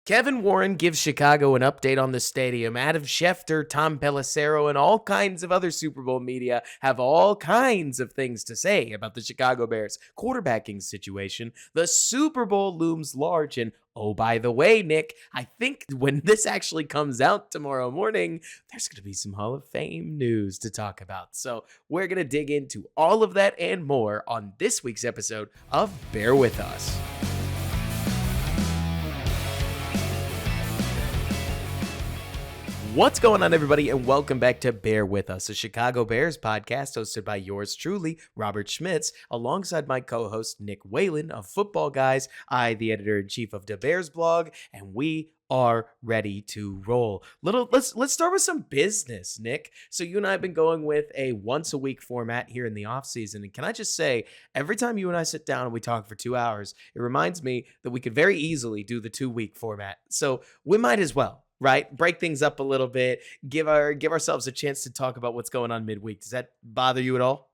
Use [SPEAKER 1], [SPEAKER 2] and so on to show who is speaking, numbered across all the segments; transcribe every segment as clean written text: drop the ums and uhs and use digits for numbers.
[SPEAKER 1] Kevin Warren gives Chicago an update on the stadium. Adam Schefter, Tom Pelissero, and all kinds of other Super Bowl media have all kinds of things to say about the Chicago Bears quarterbacking situation. The Super Bowl looms large, and oh, by the way, Nick, I think when this actually comes out tomorrow morning, there's going to be some Hall of Fame news to talk about. So we're going to dig into all of that and more on this week's episode of Bear With Us. What's going on, everybody, and welcome back to Bear With Us, a Chicago Bears podcast hosted by yours truly, Robert Schmitz, alongside my co-host Nick Whalen of Football Guys, the editor-in-chief of the Bears blog, and we are ready to roll. Let's start with some business, Nick. So you and I have been going with a once-a-week format here in the offseason, and can I just say, every time you and I sit down and we talk for 2 hours, it reminds me that we could very easily do the 2-week format. So we might as well. Right? Break things up a little bit, give ourselves a chance to talk about what's going on midweek. Does that bother you at all?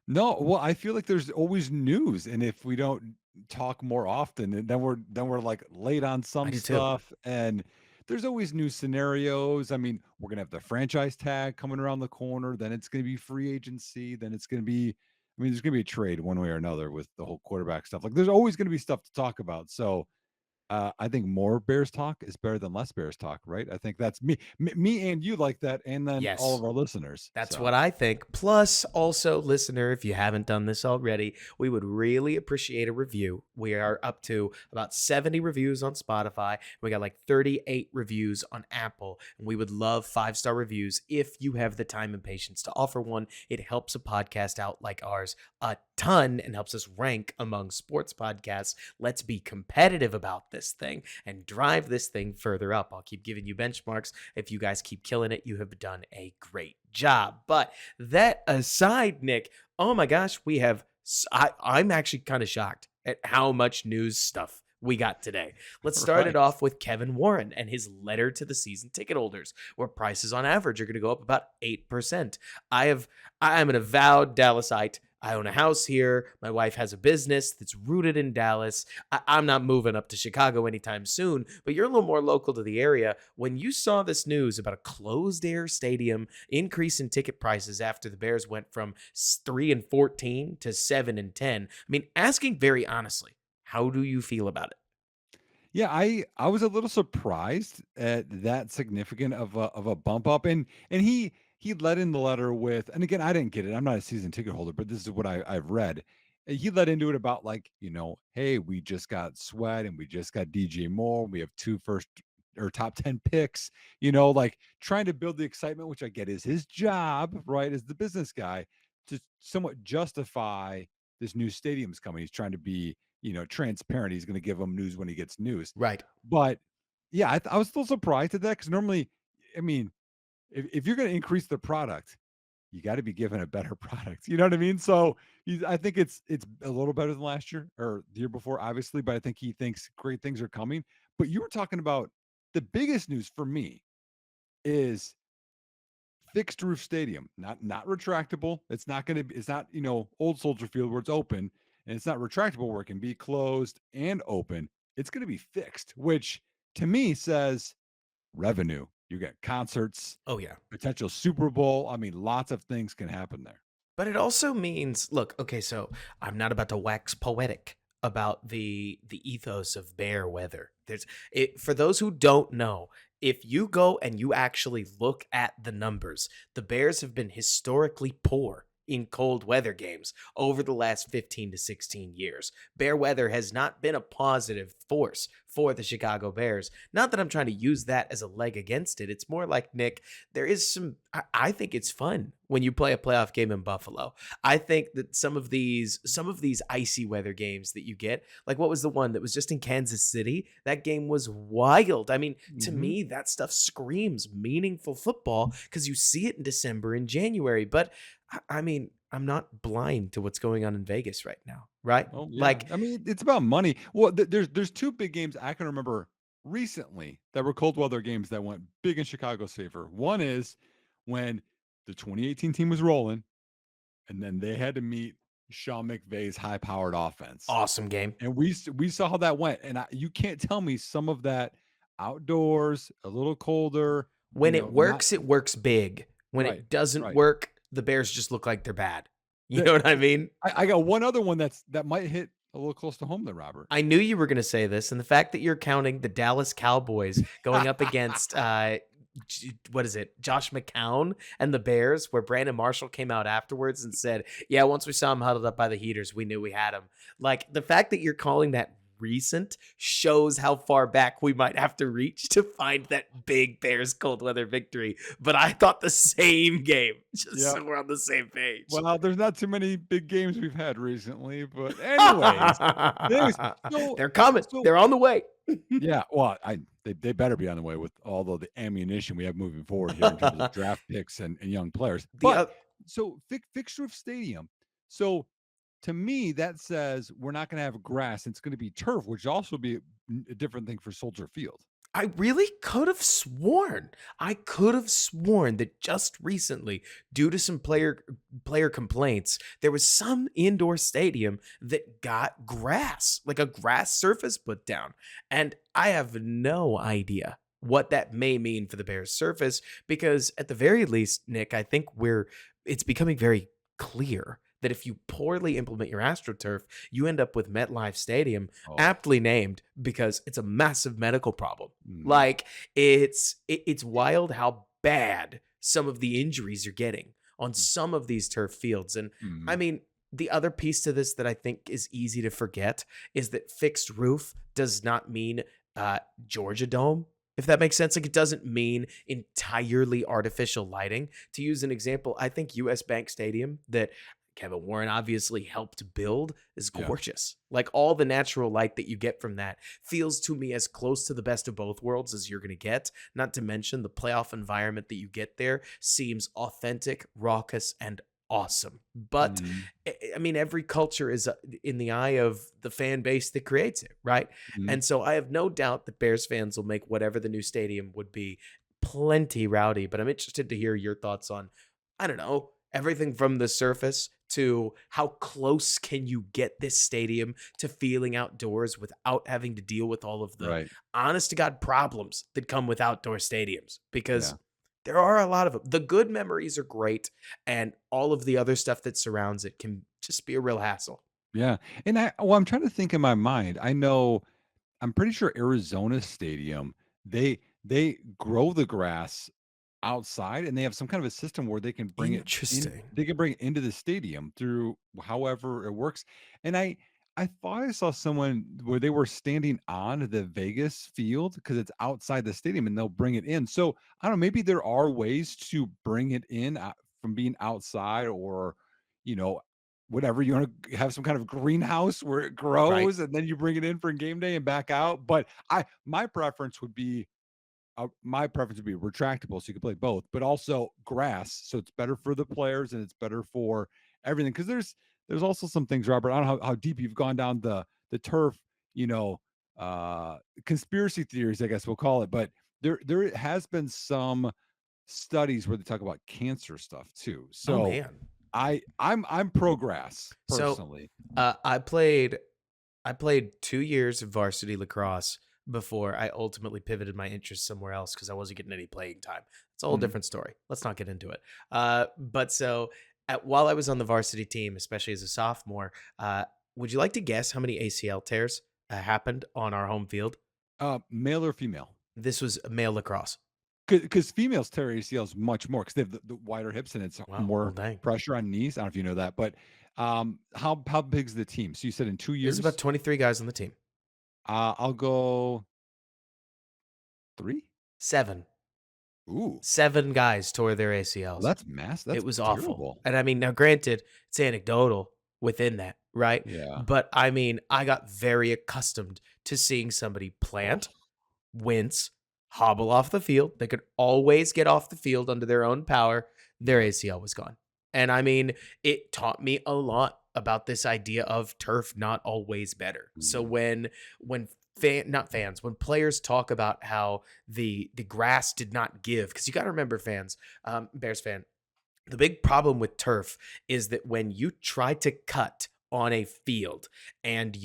[SPEAKER 2] No, well, I feel like there's always news, and if we don't talk more often, then we're like late on
[SPEAKER 1] I
[SPEAKER 2] some
[SPEAKER 1] do too.
[SPEAKER 2] stuff, and there's always new scenarios. I mean, we're gonna have the franchise tag coming around the corner, then it's gonna be free agency, then it's gonna be, I mean, there's gonna be a trade one way or another with the whole quarterback stuff. Like, there's always gonna be stuff to talk about. So I think more Bears talk is better than less Bears talk, right? I think that's me and you like that, and then all
[SPEAKER 1] Yes.
[SPEAKER 2] of our listeners.
[SPEAKER 1] That's
[SPEAKER 2] So
[SPEAKER 1] what I think. Plus, also, listener, if you haven't done this already, we would really appreciate a review. We are up to about 70 reviews on Spotify. We got like 38 reviews on Apple. And we would love 5-star reviews if you have the time and patience to offer one. It helps a podcast out like ours a ton and helps us rank among sports podcasts. Let's be competitive about this thing and drive this thing further up. I'll keep giving you benchmarks. If you guys keep killing it, you have done a great job. But that aside, Nick, oh my gosh, we have, I'm actually kind of shocked at how much news stuff we got today. Let's start it
[SPEAKER 2] right.
[SPEAKER 1] off with Kevin Warren and his letter to the season ticket holders, where prices on average are going to go up about 8%. I'm an avowed Dallasite. I own a house here. My wife has a business that's rooted in Dallas. I'm not moving up to Chicago anytime soon, but you're a little more local to the area. When you saw this news about a closed air stadium increase in ticket prices after the Bears went from 3-14 to 7-10, I mean, asking very honestly, how do you feel about it?
[SPEAKER 2] Yeah, I was a little surprised at that significant of a bump up, and he led in the letter with, and again, I didn't get it. I'm not a season ticket holder, but this is what I've read. He led into it about, like, hey, we just got Sweat and we just got DJ Moore. We have two first or top 10 picks, like trying to build the excitement, which I get is his job, right? As the business guy, to somewhat justify this new stadium's coming. He's trying to be, transparent. He's going to give them news when he gets news.
[SPEAKER 1] Right.
[SPEAKER 2] But yeah, I was still surprised at that because normally, I mean, if you're going to increase the product, you got to be given a better product. You know what I mean? So I think it's a little better than last year or the year before, obviously. But I think he thinks great things are coming. But you were talking about the biggest news for me is fixed roof stadium, not retractable. It's not going to be, it's not, old Soldier Field where it's open, and it's not retractable where it can be closed and open. It's going to be fixed, which to me says revenue. You get concerts,
[SPEAKER 1] Oh, yeah.
[SPEAKER 2] potential Super Bowl. I mean, lots of things can happen there.
[SPEAKER 1] But it also means, look, okay, so I'm not about to wax poetic about the ethos of bear weather. There's it for those who don't know, if you go and you actually look at the numbers, the Bears have been historically poor in cold weather games over the last 15 to 16 years. Bear weather has not been a positive force for the Chicago Bears. Not that I'm trying to use that as a leg against it. It's more like, Nick, there is some I think it's fun when you play a playoff game in Buffalo. I think that some of these icy weather games that you get, like what was the one that was just in Kansas City? That game was wild. I mean, to
[SPEAKER 2] Mhm.
[SPEAKER 1] me, that stuff screams meaningful football because you see it in December and January. But I mean, I'm not blind to what's going on in Vegas right now, right?
[SPEAKER 2] Oh yeah,
[SPEAKER 1] Like,
[SPEAKER 2] I mean, it's about money. Well, there's two big games I can remember recently that were cold weather games that went big in Chicago's favor. One is when the 2018 team was rolling, and then they had to meet Sean McVay's high-powered offense,
[SPEAKER 1] awesome game.
[SPEAKER 2] and we saw how that went. And you can't tell me some of that. outdoors, a little colder,
[SPEAKER 1] When
[SPEAKER 2] not
[SPEAKER 1] it works big. When
[SPEAKER 2] right,
[SPEAKER 1] it doesn't
[SPEAKER 2] right.
[SPEAKER 1] work, the Bears just look like they're bad. You
[SPEAKER 2] The
[SPEAKER 1] know what I mean?
[SPEAKER 2] I got one other one that might hit a little close to home there, Robert.
[SPEAKER 1] I knew you were gonna say this, and the fact that you're counting the Dallas Cowboys going up against, what is it, Josh McCown and the Bears, where Brandon Marshall came out afterwards and said, "Yeah, once we saw him huddled up by the heaters, we knew we had him." Like, the fact that you're calling that recent shows how far back we might have to reach to find that big Bears cold weather victory, but I thought the same game, just
[SPEAKER 2] Yeah.
[SPEAKER 1] so we're on the same page.
[SPEAKER 2] Well, there's not too many big games we've had recently, but anyways, so
[SPEAKER 1] They're coming.
[SPEAKER 2] so
[SPEAKER 1] They're on the way.
[SPEAKER 2] yeah, well, they better be on the way with all of the ammunition we have moving forward here in terms of draft picks and young players.
[SPEAKER 1] The
[SPEAKER 2] But
[SPEAKER 1] oth
[SPEAKER 2] so fixture of stadium. So to me, that says we're not going to have grass. It's going to be turf, which also be a different thing for Soldier Field.
[SPEAKER 1] I really could have sworn. I could have sworn that just recently, due to some player complaints, there was some indoor stadium that got grass, like a grass surface put down. And I have no idea what that may mean for the Bears surface because at the very least, Nick, I think it's becoming very clear that if you poorly implement your AstroTurf, you end up with MetLife Stadium,
[SPEAKER 2] Oh,
[SPEAKER 1] aptly named because it's a massive medical problem.
[SPEAKER 2] mhm.
[SPEAKER 1] Like it's wild how bad some of the injuries you're getting on some of these turf fields. And I
[SPEAKER 2] Mhm.
[SPEAKER 1] mean, the other piece to this that I think is easy to forget is that fixed roof does not mean Georgia Dome. If that makes sense, like it doesn't mean entirely artificial lighting. To use an example, I think US Bank Stadium that Kevin Warren obviously helped build is
[SPEAKER 2] Yeah.
[SPEAKER 1] gorgeous. Like all the natural light that you get from that feels to me as close to the best of both worlds as you're going to get. Not to mention the playoff environment that you get there seems authentic, raucous, and awesome. But
[SPEAKER 2] Mhm.
[SPEAKER 1] I mean, every culture is in the eye of the fan base that creates it, right?
[SPEAKER 2] Mhm.
[SPEAKER 1] And so I have no doubt that Bears fans will make whatever the new stadium would be plenty rowdy. But I'm interested to hear your thoughts on, I don't know, everything from the surface to how close can you get this stadium to feeling outdoors without having to deal with all of the
[SPEAKER 2] Right.
[SPEAKER 1] honest to God problems that come with outdoor stadiums because
[SPEAKER 2] Yeah.
[SPEAKER 1] there are a lot of them. The good memories are great, and all of the other stuff that surrounds it can just be a real hassle.
[SPEAKER 2] Yeah. And I'm trying to think in my mind. I'm pretty sure Arizona Stadium, they grow the grass outside and they have some kind of a system where
[SPEAKER 1] Interesting.
[SPEAKER 2] they can bring it into the stadium through however it works. And I thought I saw someone where they were standing on the Vegas field because it's outside the stadium and they'll bring it in. So I don't know, maybe there are ways to bring it in from being outside or, you know, whatever you want to have some kind of greenhouse where it
[SPEAKER 1] Right.
[SPEAKER 2] grows and then you bring it in for game day and back out. But my preference would be retractable, so you can play both, but also grass, so it's better for the players and it's better for everything. Because there's also some things, Robert. I don't know how deep you've gone down the turf, you know, conspiracy theories, I guess we'll call it. But there has been some studies where they talk about cancer stuff too.
[SPEAKER 1] Oh
[SPEAKER 2] So
[SPEAKER 1] man.
[SPEAKER 2] I'm pro grass
[SPEAKER 1] So
[SPEAKER 2] personally.
[SPEAKER 1] uh, I played I played 2 years of varsity lacrosse before I ultimately pivoted my interest somewhere else because I wasn't getting any playing time. It's a whole
[SPEAKER 2] Mhm.
[SPEAKER 1] different story. Let's not get into it. But so while I was on the varsity team, especially as a sophomore, would you like to guess how many ACL tears happened on our home field?
[SPEAKER 2] Male or female?
[SPEAKER 1] This was male lacrosse.
[SPEAKER 2] Because females tear ACLs much more because they have the wider hips and it's
[SPEAKER 1] Wow. Well,
[SPEAKER 2] more
[SPEAKER 1] dang.
[SPEAKER 2] pressure on knees. I don't know if you know that, but, how big's the team? So you said in 2
[SPEAKER 1] There's about
[SPEAKER 2] years?
[SPEAKER 1] 23 guys on the team.
[SPEAKER 2] I'll go 3?
[SPEAKER 1] Seven.
[SPEAKER 2] Ooh,
[SPEAKER 1] 7 guys tore their
[SPEAKER 2] well,
[SPEAKER 1] ACLs.
[SPEAKER 2] that's
[SPEAKER 1] It
[SPEAKER 2] that's
[SPEAKER 1] was awful.
[SPEAKER 2] terrible.
[SPEAKER 1] And I mean, now granted, it's anecdotal within that, right?
[SPEAKER 2] Yeah.
[SPEAKER 1] But I mean, I got very accustomed to seeing somebody
[SPEAKER 2] Oh,
[SPEAKER 1] plant, wince, hobble off the field. They could always get off the field under their own power. Their
[SPEAKER 2] yeah.
[SPEAKER 1] ACL was gone. And I mean, it taught me a lot about this idea of turf not always better. So
[SPEAKER 2] Mhm.
[SPEAKER 1] when not fans, when players talk about how the grass did not give, because you got to remember, fans, Bears fan, the big problem with turf is that when you try to cut on a field and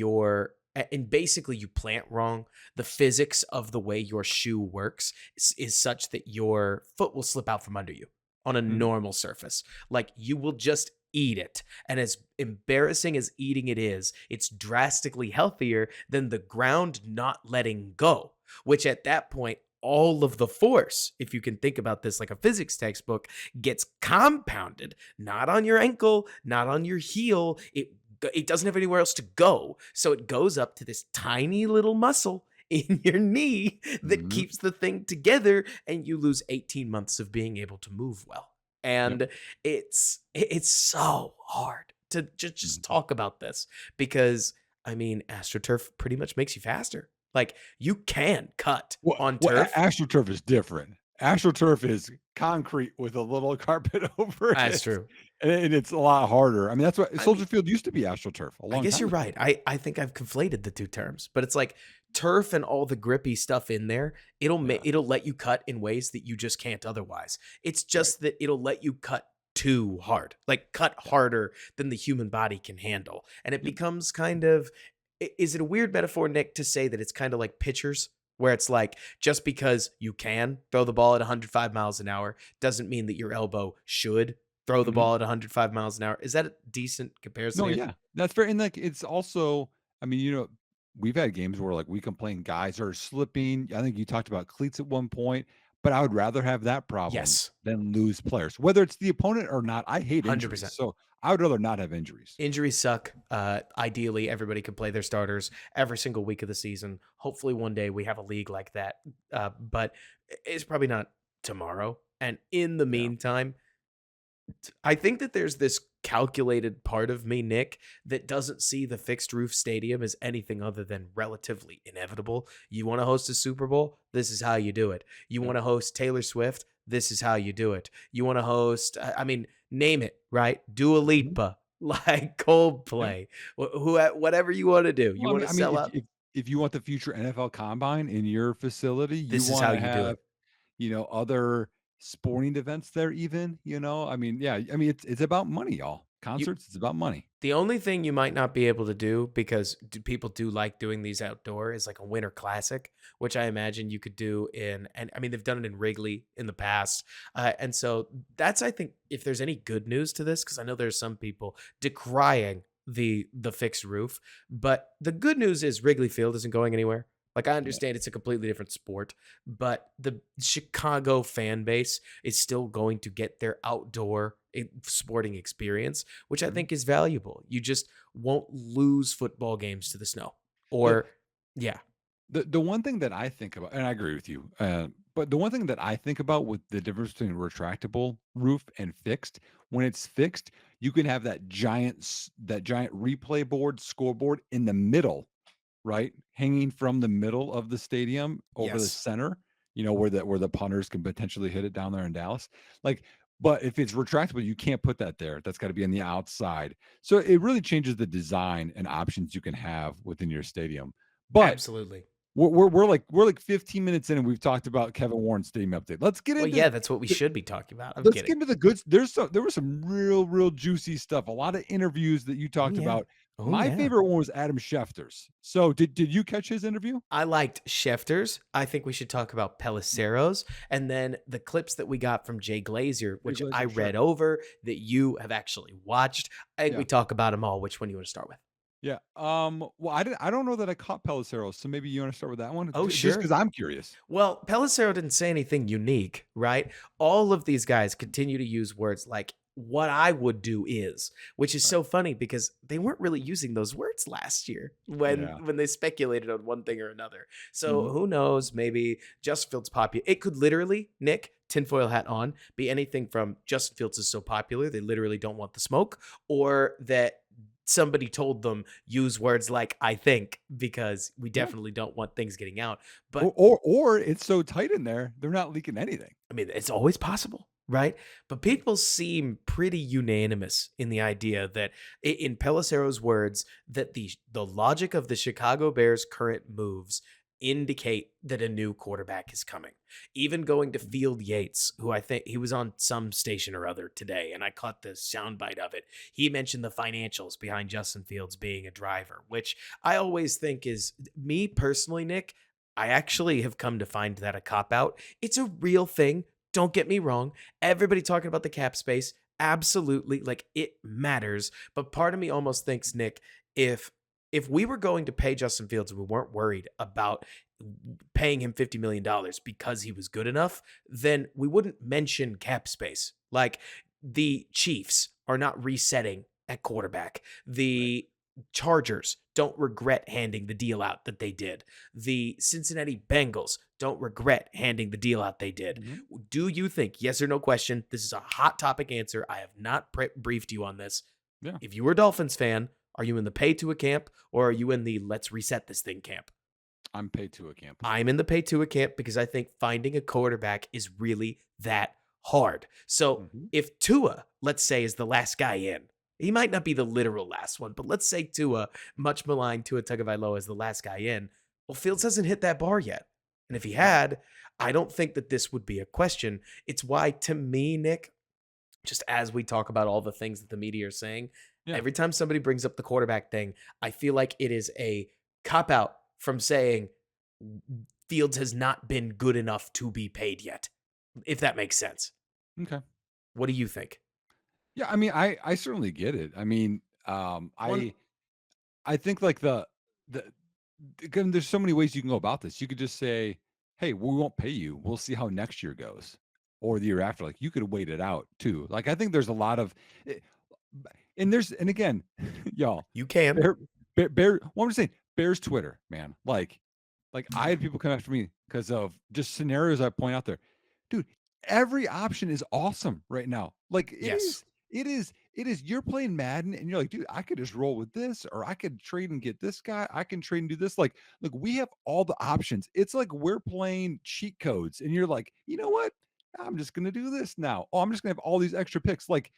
[SPEAKER 1] and basically you plant wrong, the physics of the way your shoe works is such that your foot will slip out from under you on a
[SPEAKER 2] Mhm.
[SPEAKER 1] normal surface. Like you will just eat it. And as embarrassing as eating it is, it's drastically healthier than the ground not letting go, which at that point, all of the force, if you can think about this like a physics textbook, gets compounded, not on your ankle, not on your heel. It doesn't have anywhere else to go. So it goes up to this tiny little muscle in your knee that
[SPEAKER 2] Mhm.
[SPEAKER 1] keeps the thing together, and you lose 18 months of being able to move well.
[SPEAKER 2] Yep.
[SPEAKER 1] And it's so hard to just
[SPEAKER 2] Mhm.
[SPEAKER 1] talk about this because I mean, AstroTurf pretty much makes you faster. Like you can cut on turf.
[SPEAKER 2] AstroTurf is different. AstroTurf is concrete with a little carpet over
[SPEAKER 1] That's
[SPEAKER 2] it,
[SPEAKER 1] true.
[SPEAKER 2] and it's a lot harder. I mean, that's what
[SPEAKER 1] I mean,
[SPEAKER 2] Soldier Field used to be AstroTurf a
[SPEAKER 1] I
[SPEAKER 2] long
[SPEAKER 1] guess you're
[SPEAKER 2] time ago.
[SPEAKER 1] right. I think I've conflated the two terms, but it's like turf and all the grippy stuff in there.
[SPEAKER 2] Yeah,
[SPEAKER 1] It'll let you cut in ways that you just can't otherwise. It's
[SPEAKER 2] right.
[SPEAKER 1] just that it'll let you cut too hard, like cut
[SPEAKER 2] Yeah.
[SPEAKER 1] harder than the human body can handle, and it
[SPEAKER 2] Yep.
[SPEAKER 1] becomes kind of. Is it a weird metaphor, Nick, to say that it's kind of like pitchers, where it's like just because you can throw the ball at 105 miles an hour doesn't mean that your elbow should throw the
[SPEAKER 2] Mhm.
[SPEAKER 1] ball at 105 miles an hour. Is that a decent comparison
[SPEAKER 2] No,
[SPEAKER 1] here?
[SPEAKER 2] yeah, that's fair, and, like, it's also I mean, we've had games where, like, we complain guys are slipping. I think you talked about cleats at one point, but I would rather have that problem
[SPEAKER 1] Yes.
[SPEAKER 2] than lose players, whether it's the opponent or not. I hate injuries,
[SPEAKER 1] 100%.
[SPEAKER 2] so I would rather not have injuries.
[SPEAKER 1] Injuries suck. Ideally, everybody could play their starters every single week of the season. Hopefully, one day we have a league like that. But it's probably not tomorrow. And in the
[SPEAKER 2] Yeah.
[SPEAKER 1] meantime, I think that there's this calculated part of me, Nick, that doesn't see the fixed roof stadium as anything other than relatively inevitable. You want to host a Super Bowl? This is how you do it. You
[SPEAKER 2] Yep.
[SPEAKER 1] want to host Taylor Swift? This is how you do it. You want to host, I mean, name it, right? Dua
[SPEAKER 2] Mhm.
[SPEAKER 1] Lipa, like
[SPEAKER 2] Yeah.
[SPEAKER 1] Coldplay, whatever you want to do. You
[SPEAKER 2] Well,
[SPEAKER 1] want to
[SPEAKER 2] I mean,
[SPEAKER 1] sell
[SPEAKER 2] if
[SPEAKER 1] out?
[SPEAKER 2] if you want the future NFL Combine in your facility, you
[SPEAKER 1] This is how
[SPEAKER 2] wanna
[SPEAKER 1] you do
[SPEAKER 2] have,
[SPEAKER 1] it.
[SPEAKER 2] other sporting events there even, I mean, yeah, I mean, it's about money, y'all.
[SPEAKER 1] You
[SPEAKER 2] Concerts, it's about money.
[SPEAKER 1] The only thing you might not be able to do because people do like doing these outdoor is like a winter classic, which I imagine you could do and I mean they've done it in Wrigley in the past, and so that's I think if there's any good news to this because I know there's some people decrying the fixed roof, but the good news is Wrigley Field isn't going anywhere. Like I
[SPEAKER 2] Yeah.
[SPEAKER 1] understand it's a completely different sport, but the Chicago fan base is still going to get their outdoor sporting experience which I
[SPEAKER 2] Mhm.
[SPEAKER 1] think is valuable. You just won't lose football games to the snow.
[SPEAKER 2] The
[SPEAKER 1] Or yeah.
[SPEAKER 2] the one thing that I think about, and I agree with you, but the one thing that I think about with the difference between retractable roof and fixed, when it's fixed, you can have that giant replay board, scoreboard in the middle, right? Hanging from the middle of the stadium over the
[SPEAKER 1] Yes.
[SPEAKER 2] center, where the punters can potentially hit it down there in Dallas. Like, but if it's retractable, you can't put that there. That's got to be on the outside. So it really changes the design and options you can have within your stadium. But
[SPEAKER 1] Absolutely.
[SPEAKER 2] we're like 15 minutes in and we've talked about Kevin Warren's stadium update. Let's get
[SPEAKER 1] Well,
[SPEAKER 2] into
[SPEAKER 1] yeah, that's what we
[SPEAKER 2] the
[SPEAKER 1] should be talking about. I'm
[SPEAKER 2] let's get
[SPEAKER 1] kidding.
[SPEAKER 2] into the goods. There was some real juicy stuff. A lot of interviews that you
[SPEAKER 1] Oh
[SPEAKER 2] talked
[SPEAKER 1] yeah.
[SPEAKER 2] about.
[SPEAKER 1] Oh
[SPEAKER 2] My
[SPEAKER 1] yeah.
[SPEAKER 2] favorite one was Adam Schefter's. So did you catch his interview?
[SPEAKER 1] I liked Schefter's. I think we should talk about Pelicero's and then the clips that we got from Jay Glazer,
[SPEAKER 2] Jay
[SPEAKER 1] which I
[SPEAKER 2] Glazer, sure.
[SPEAKER 1] read over that you have actually watched. I think we
[SPEAKER 2] Yeah.
[SPEAKER 1] talk about them all. Which one do you want to start with?
[SPEAKER 2] Yeah. Well, I don't know that I caught Pelissero, so maybe you wanna start with that one?
[SPEAKER 1] Oh,
[SPEAKER 2] Just because 'cause
[SPEAKER 1] sure.
[SPEAKER 2] I'm curious.
[SPEAKER 1] Well, Pelissero didn't say anything unique, right? All of these guys continue to use words like what I would do is, which is
[SPEAKER 2] Right.
[SPEAKER 1] so funny because they weren't really using those words last year when
[SPEAKER 2] Yeah.
[SPEAKER 1] when they speculated on one thing or another. So
[SPEAKER 2] Mhm.
[SPEAKER 1] who knows? Maybe Justin Fields popular. It could literally, Nick, tinfoil hat on, be anything from Justin Fields is so popular they literally don't want the smoke, or that somebody told them use words like I think because we
[SPEAKER 2] Yeah.
[SPEAKER 1] definitely don't want things getting out.
[SPEAKER 2] Or
[SPEAKER 1] But
[SPEAKER 2] or or it's so tight in there, they're not leaking anything.
[SPEAKER 1] I mean, it's always possible, right? But
[SPEAKER 2] Yeah.
[SPEAKER 1] people seem pretty unanimous in the idea that, in Pelissero's words, that the logic of the Chicago Bears' current moves indicate that a new quarterback is coming. Even going to
[SPEAKER 2] Mhm.
[SPEAKER 1] Field Yates, who I think he was on some station or other today, and I caught the soundbite of it. He mentioned the financials behind Justin Fields being a driver, which I always think is me personally, Nick. I actually have come to find that a cop out. It's a real thing. Don't get me wrong. Everybody talking about the cap space, absolutely, like it matters. But part of me almost thinks, Nick, if if we were going to pay Justin Fields and we weren't worried about paying him $50 million because he was good enough, then we wouldn't mention cap space. Like the Chiefs are not resetting at quarterback.
[SPEAKER 2] Right.
[SPEAKER 1] The Chargers don't regret handing the deal out that they did. The Cincinnati Bengals don't regret handing the deal out they did.
[SPEAKER 2] Mhm.
[SPEAKER 1] Do you think, yes or no question, this is a hot topic answer. I have not briefed you on this.
[SPEAKER 2] Yeah.
[SPEAKER 1] If you were a Dolphins fan, are you in the pay to a camp or are you in the let's reset this thing camp?
[SPEAKER 2] I'm paid to a camp.
[SPEAKER 1] I'm in the pay to a camp because I think finding a quarterback is really that hard. So
[SPEAKER 2] Mhm.
[SPEAKER 1] if Tua, let's say, is the last guy in, he might not be the literal last one, but let's say Tua, much maligned Tua Tagovailoa, is the last guy in. Well, Fields hasn't hit that bar yet. And if he
[SPEAKER 2] Yep.
[SPEAKER 1] had, I don't think that this would be a question. It's why, to me, Nick, just as we talk about all the things that the media are saying,
[SPEAKER 2] Yeah.
[SPEAKER 1] every time somebody brings up the quarterback thing, I feel like it is a cop out from saying Fields has not been good enough to be paid yet, if that makes sense.
[SPEAKER 2] Okay.
[SPEAKER 1] What do you think?
[SPEAKER 2] Yeah, I mean, I certainly get it. I mean,
[SPEAKER 1] One,
[SPEAKER 2] I think like the again, there's so many ways you can go about this. You could just say, "Hey, we won't pay you. We'll see how next year goes, or the year after." Like you could wait it out too. Like I think there's a lot of, eh, and there's and again, y'all,
[SPEAKER 1] you can.
[SPEAKER 2] bear, Well, I'm just saying, Bears Twitter, man. Like I had people come after me because of just scenarios I point out there. Dude, every option is awesome right now. Like
[SPEAKER 1] Yes,
[SPEAKER 2] it is you're playing Madden and you're like, dude, I could just roll with this, or I could trade and get this guy. I can trade and do this. Like, look, we have all the options. It's like we're playing cheat codes, and you're like, you know what? I'm just gonna do this now. Oh, I'm just gonna have all these extra picks. Like,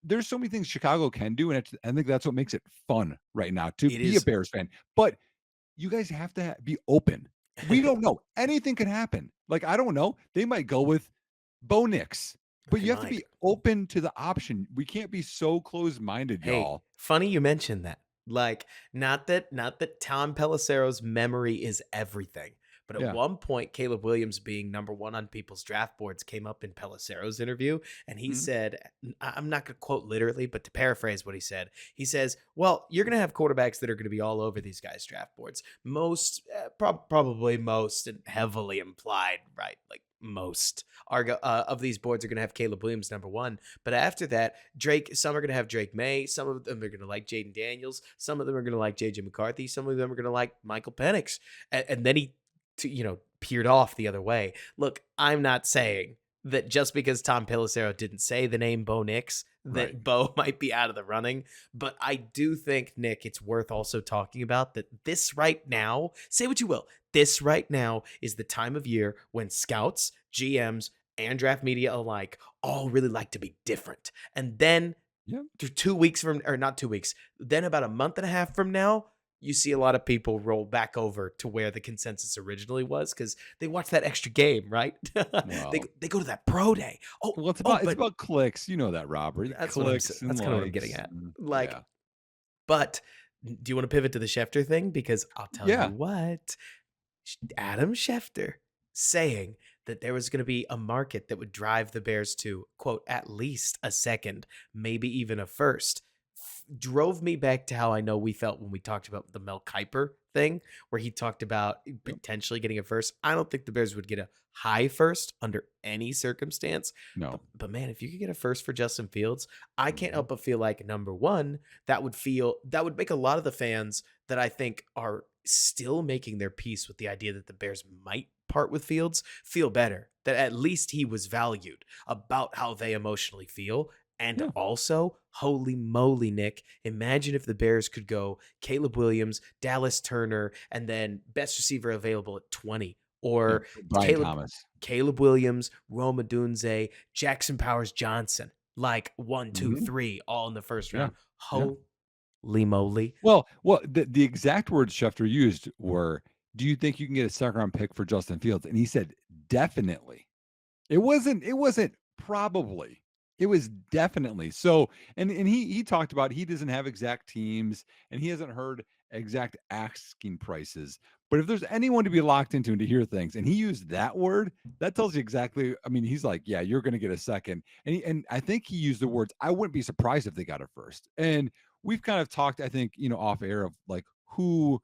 [SPEAKER 2] there's so many things Chicago can do, and I think that's what makes it fun right now to
[SPEAKER 1] it
[SPEAKER 2] be a
[SPEAKER 1] is.
[SPEAKER 2] Bears fan. But you guys have to be open. We don't know. Anything can happen. Like, I don't know. They might go with Bo Nix, but
[SPEAKER 1] They
[SPEAKER 2] you have to
[SPEAKER 1] might.
[SPEAKER 2] be open to the option. We can't be so closed-minded,
[SPEAKER 1] Hey,
[SPEAKER 2] y'all.
[SPEAKER 1] funny you mentioned that. Like, not that Tom Pelissero's memory is everything, but at
[SPEAKER 2] Yeah.
[SPEAKER 1] one point, Caleb Williams being number one on people's draft boards came up in Pelissero's interview, and he
[SPEAKER 2] Mhm.
[SPEAKER 1] said, I'm not going to quote literally, but to paraphrase what he said, he says, "Well, you're going to have quarterbacks that are going to be all over these guys' draft boards. Most, probably most, and heavily implied, right? Like most of these boards are going to have Caleb Williams number one, but after that." Drake, some are going to have Drake May. Some of them are going to like Jaden Daniels. Some of them are going to like JJ McCarthy. Some of them are going to like Michael Penix. And then he, peered off the other way. Look, I'm not saying that just because Tom Pelissero didn't say the name Bo Nix,
[SPEAKER 2] Right.
[SPEAKER 1] that Bo might be out of the running. But I do think, Nick, it's worth also talking about that this right now, say what you will, this right now is the time of year when scouts, GMs, and draft media alike all really like to be different. And then
[SPEAKER 2] Yeah.
[SPEAKER 1] through 2 weeks from, or not 2 weeks, then about a month and a half from now, you see a lot of people roll back over to where the consensus originally was because they watch that extra game, right?
[SPEAKER 2] Well,
[SPEAKER 1] They go to that pro day. Oh,
[SPEAKER 2] well,
[SPEAKER 1] oh,
[SPEAKER 2] it's
[SPEAKER 1] but
[SPEAKER 2] about clicks. You know that, Robert. Clicks and
[SPEAKER 1] that's kind of what I'm getting
[SPEAKER 2] likes.
[SPEAKER 1] at.
[SPEAKER 2] And
[SPEAKER 1] Like,
[SPEAKER 2] yeah.
[SPEAKER 1] but do you want to pivot to the Schefter thing? Because I'll tell you
[SPEAKER 2] Yeah.
[SPEAKER 1] what, Adam Schefter saying that there was going to be a market that would drive the Bears to, quote, at least a second, maybe even a first, drove me back to how I know we felt when we talked about the Mel Kiper thing, where he talked about
[SPEAKER 2] Yep.
[SPEAKER 1] potentially getting a first. I don't think the Bears would get a high first under any circumstance.
[SPEAKER 2] No.
[SPEAKER 1] But man, if you could get a first for Justin Fields, I can't
[SPEAKER 2] Mhm.
[SPEAKER 1] help but feel like number one, that would make a lot of the fans that I think are still making their peace with the idea that the Bears might part with Fields feel better. That at least he was valued about how they emotionally feel. And
[SPEAKER 2] Yeah.
[SPEAKER 1] also, holy moly, Nick, imagine if the Bears could go Caleb Williams, Dallas Turner, and then best receiver available at 20,
[SPEAKER 2] Yeah.
[SPEAKER 1] or
[SPEAKER 2] Brian
[SPEAKER 1] Caleb
[SPEAKER 2] Thomas.
[SPEAKER 1] Caleb Williams, Roma Dunze, Jackson Powers Johnson, like one, two,
[SPEAKER 2] Mhm.
[SPEAKER 1] three, all in the first
[SPEAKER 2] Yeah.
[SPEAKER 1] round.
[SPEAKER 2] Yeah.
[SPEAKER 1] Holy moly.
[SPEAKER 2] Well, the exact words Schefter used were, do you think you can get a second round pick for Justin Fields? And he said, definitely. It wasn't probably. It was definitely. So, and he talked about he doesn't have exact teams and he hasn't heard exact asking prices. But if there's anyone to be locked into and to hear things, and he used that word, that tells you exactly. I mean, he's like, yeah, you're going to get a second, and I think he used the words. I wouldn't be surprised if they got a first. And we've kind of talked, I think, off air of like who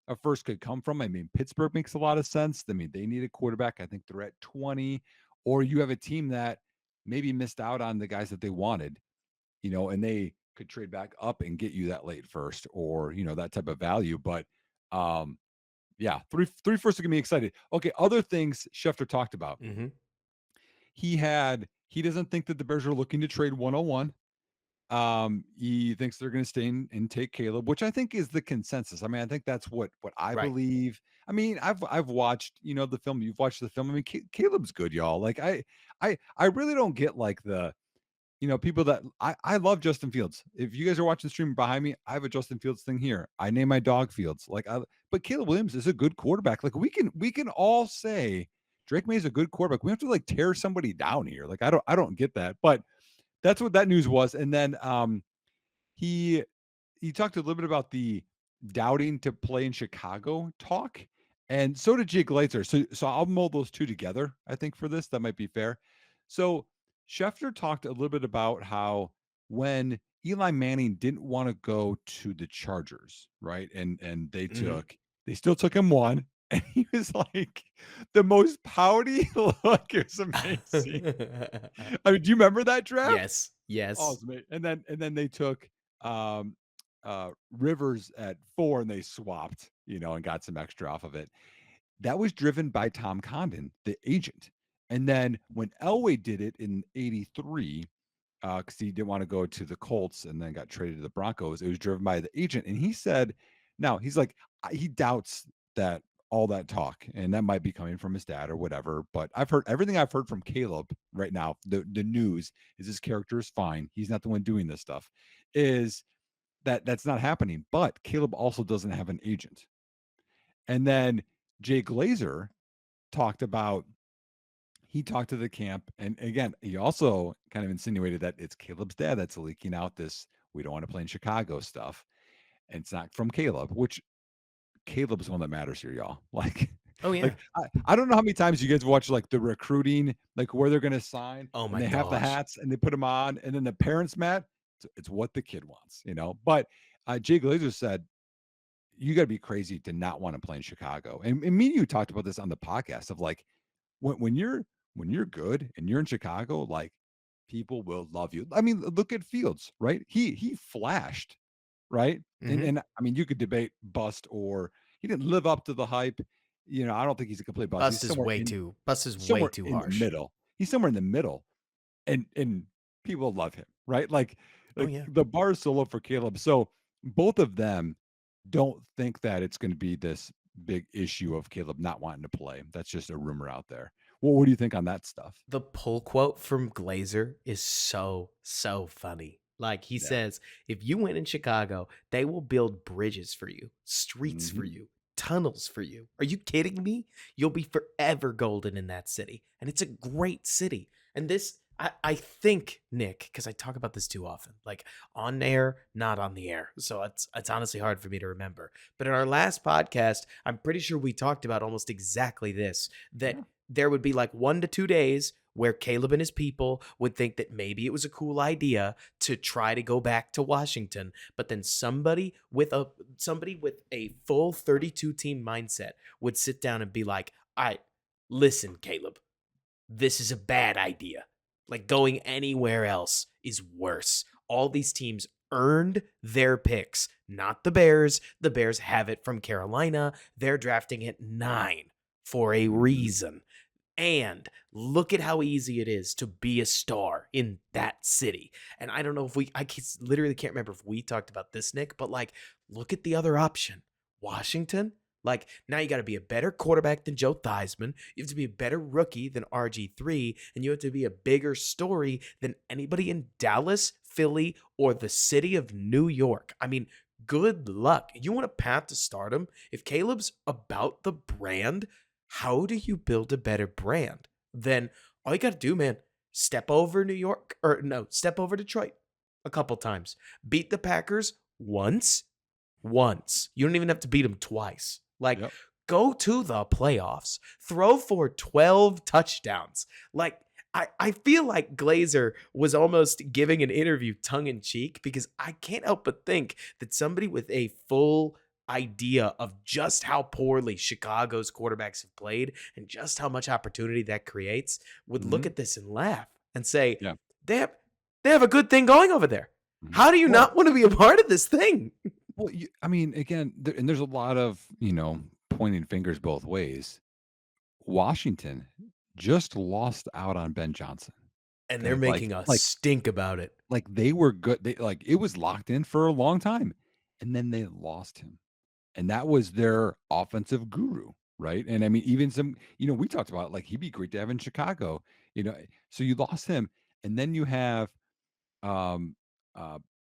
[SPEAKER 2] a first could come from. I mean, Pittsburgh makes a lot of sense. I mean, they need a quarterback. I think they're at 20, or you have a team that maybe missed out on the guys that they wanted, and they could trade back up and get you that late first or, that type of value. But yeah, three firsts are gonna be excited. Okay, other things Schefter talked about.
[SPEAKER 1] Mhm.
[SPEAKER 2] He doesn't think that the Bears are looking to trade 101. He thinks they're going to stay in and take Caleb, which I think is the consensus. I mean, I think that's what I
[SPEAKER 1] Right.
[SPEAKER 2] believe. I mean, I've watched, the film. You've watched the film. I mean, Caleb's good, y'all. Like I really don't get like the, people that I love Justin Fields. If you guys are watching the stream behind me, I have a Justin Fields thing here. I name my dog Fields. But Caleb Williams is a good quarterback. Like we can all say Drake May is a good quarterback. We have to like tear somebody down here. Like I don't get that, but that's what that news was. And then he he talked a little bit about the doubting to play in Chicago talk, and so did Jake Glazer. So I'll mold those two together. I think for this that might be fair. So Schefter talked a little bit about how when Eli Manning didn't want to go to the Chargers, right? And
[SPEAKER 1] Mhm.
[SPEAKER 2] they still took him one, and he was like the most pouty look. It was amazing. I mean, do you remember that draft?
[SPEAKER 1] Yes.
[SPEAKER 2] Oh,
[SPEAKER 1] Yes.
[SPEAKER 2] it's ama and then they took, um, Rivers at 4 and they swapped, and got some extra off of it. That was driven by Tom Condon, the agent. And then when Elway did it in '83, because he didn't want to go to the Colts and then got traded to the Broncos. It was driven by the agent, and he said, "Now he's like he doubts that all that talk, and that might be coming from his dad or whatever. But I've heard everything I've heard from Caleb right now. The news is his character is fine. He's not the one doing this stuff. Is that's not happening. But Caleb also doesn't have an agent. And then Jay Glazer talked about he talked to the camp, and again, he also kind of insinuated that it's Caleb's dad that's leaking out this we don't want to play in Chicago stuff, and it's not from Caleb, which Caleb's the one that matters here, y'all. Like,
[SPEAKER 1] Oh, yeah.
[SPEAKER 2] I don't know how many times you guys watch like the recruiting, like where they're going to sign,
[SPEAKER 1] Oh
[SPEAKER 2] and
[SPEAKER 1] my
[SPEAKER 2] they have the
[SPEAKER 1] gosh.
[SPEAKER 2] hats and they put them on, and then the parents mad. It's what the kid wants, But Jay Glazer said you got to be crazy to not want to play in Chicago, and me and you talked about this on the podcast of like when you're good and you're in Chicago, like people will love you. I mean, look at Fields, right? He flashed, right? And
[SPEAKER 1] Mhm.
[SPEAKER 2] and I mean, you could debate bust or he didn't live up to the hype. I don't think he's a complete bust.
[SPEAKER 1] Bust is way
[SPEAKER 2] Somewhere
[SPEAKER 1] too
[SPEAKER 2] in the
[SPEAKER 1] harsh.
[SPEAKER 2] middle. He's somewhere in the middle, and people love him, right?
[SPEAKER 1] Oh,
[SPEAKER 2] Like
[SPEAKER 1] yeah.
[SPEAKER 2] the bar is so low for Caleb. So both of them don't think that it's going to be this big issue of Caleb not wanting to play. That's just a rumor out there. Well, what do you think on that stuff?
[SPEAKER 1] The pull quote from Glazer is so, so funny. Like he
[SPEAKER 2] Yeah.
[SPEAKER 1] says, if you win in Chicago, they will build bridges for you, streets for
[SPEAKER 2] Mhm.
[SPEAKER 1] you, tunnels for you. Are you kidding me? You'll be forever golden in that city. And it's a great city. And this, I think, Nick, because I talk about this too often, like on air, not on the air. So it's honestly hard for me to remember. But in our last podcast, I'm pretty sure we talked about almost exactly this, that
[SPEAKER 2] Yeah.
[SPEAKER 1] there would be like 1 to 2 days where Caleb and his people would think that maybe it was a cool idea to try to go back to Washington, but then somebody with a full 32 team mindset would sit down and be like, "All right, listen, Caleb, this is a bad idea. Like going anywhere else is worse. All these teams earned their picks, not the Bears. The Bears have it from Carolina. They're drafting at 9 for a
[SPEAKER 2] Mhm.
[SPEAKER 1] reason. And look at how easy it is to be a star in that city. And I don't know if literally can't remember if we talked about this, Nick, but like, look at the other option Washington. Like, now you got to be a better quarterback than Joe Theismann. You have to be a better rookie than RG3. And you have to be a bigger story than anybody in Dallas, Philly, or the city of New York. I mean, good luck. You want a path to stardom? If Caleb's about the brand, how do you build a better brand? Then all you got to do, man, step over New York or no, step over Detroit a couple times. Beat the Packers once. You don't even have to beat them twice. Like,
[SPEAKER 2] Yep.
[SPEAKER 1] go to the playoffs, throw for 12 touchdowns. Like, I feel like Glazer was almost giving an interview tongue in cheek because I can't help but think that somebody with a full idea of just how poorly Chicago's quarterbacks have played and just how much opportunity that creates would look
[SPEAKER 2] Mhm.
[SPEAKER 1] at this and laugh and say,
[SPEAKER 2] Yeah.
[SPEAKER 1] they have, they have a good thing going over there.
[SPEAKER 2] Mhm.
[SPEAKER 1] How do you
[SPEAKER 2] Well
[SPEAKER 1] not want to be a part of this thing?
[SPEAKER 2] well, you I mean, again, and there's a lot of, pointing fingers both ways. Washington just lost out on Ben Johnson,
[SPEAKER 1] And they're
[SPEAKER 2] okay?
[SPEAKER 1] making a stink about it.
[SPEAKER 2] They were good. It was locked in for a long time, and then they lost him. And that was their offensive guru, right? And I mean, even we talked about like he'd be great to have in Chicago, so you lost him, and then you have um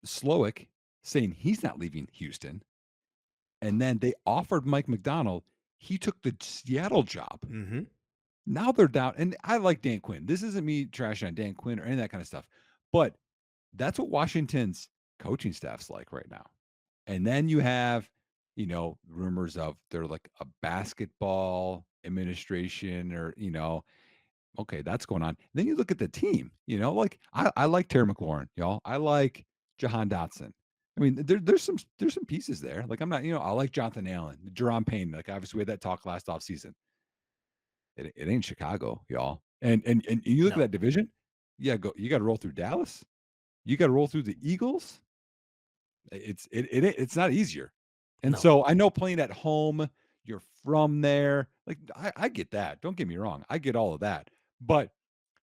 [SPEAKER 2] Slowick saying he's not leaving Houston, and then they offered Mike McDonald. He took the Seattle job.
[SPEAKER 1] Hmm.
[SPEAKER 2] Now they're down, and I like Dan Quinn. This isn't me trashing on Dan Quinn or any of that kind of stuff, but that's what Washington's coaching staff's like right now. And then you have, rumors of they're like a basketball administration or, okay, that's going on. Then you look at the team, like I like Terry McLaurin, y'all. I like Jahan Dotson. I mean, there's some pieces there. Like I'm not, I like Jonathan Allen, Jerome Payne. Like obviously we had that talk last offseason. It ain't Chicago, y'all. And you look at
[SPEAKER 1] No,
[SPEAKER 2] that division, you got to roll through Dallas. You got to roll through the Eagles. It's not easier. And
[SPEAKER 1] no.
[SPEAKER 2] so I know playing at home, you're from there. Like I get that. Don't get me wrong. I get all of that. But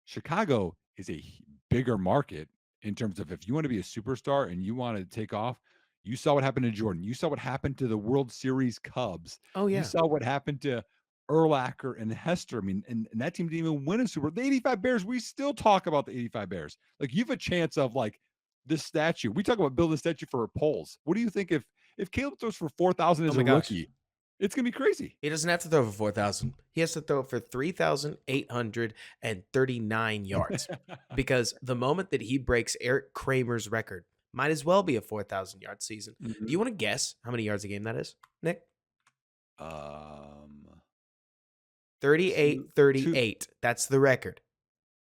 [SPEAKER 2] Chicago is a bigger market in terms of if you want to be a superstar and you want to take off. You saw what happened to Jordan. You saw what happened to the World Series Cubs.
[SPEAKER 1] Oh,
[SPEAKER 2] You
[SPEAKER 1] yeah.
[SPEAKER 2] saw what happened to Urlacher and Hester. I mean, and that team didn't even win a Super. The 85 Bears, we still talk about the 85 Bears. Like you have a chance of like this statue. We talk about building a statue for polls. What do you think if Caleb throws for 4,000
[SPEAKER 1] Oh
[SPEAKER 2] as a
[SPEAKER 1] my gosh.
[SPEAKER 2] rookie? It's gonna be crazy.
[SPEAKER 1] He doesn't have to throw for 4,000. He has to throw for 3,839 yards because the moment that he breaks Eric Kramer's record, might as well be a 4,000-yard season. Do you
[SPEAKER 2] Mhm.
[SPEAKER 1] want to guess how many yards a game that is, Nick?
[SPEAKER 2] Um, two,
[SPEAKER 1] Thirty-eight,
[SPEAKER 2] two,
[SPEAKER 1] 38. That's the record.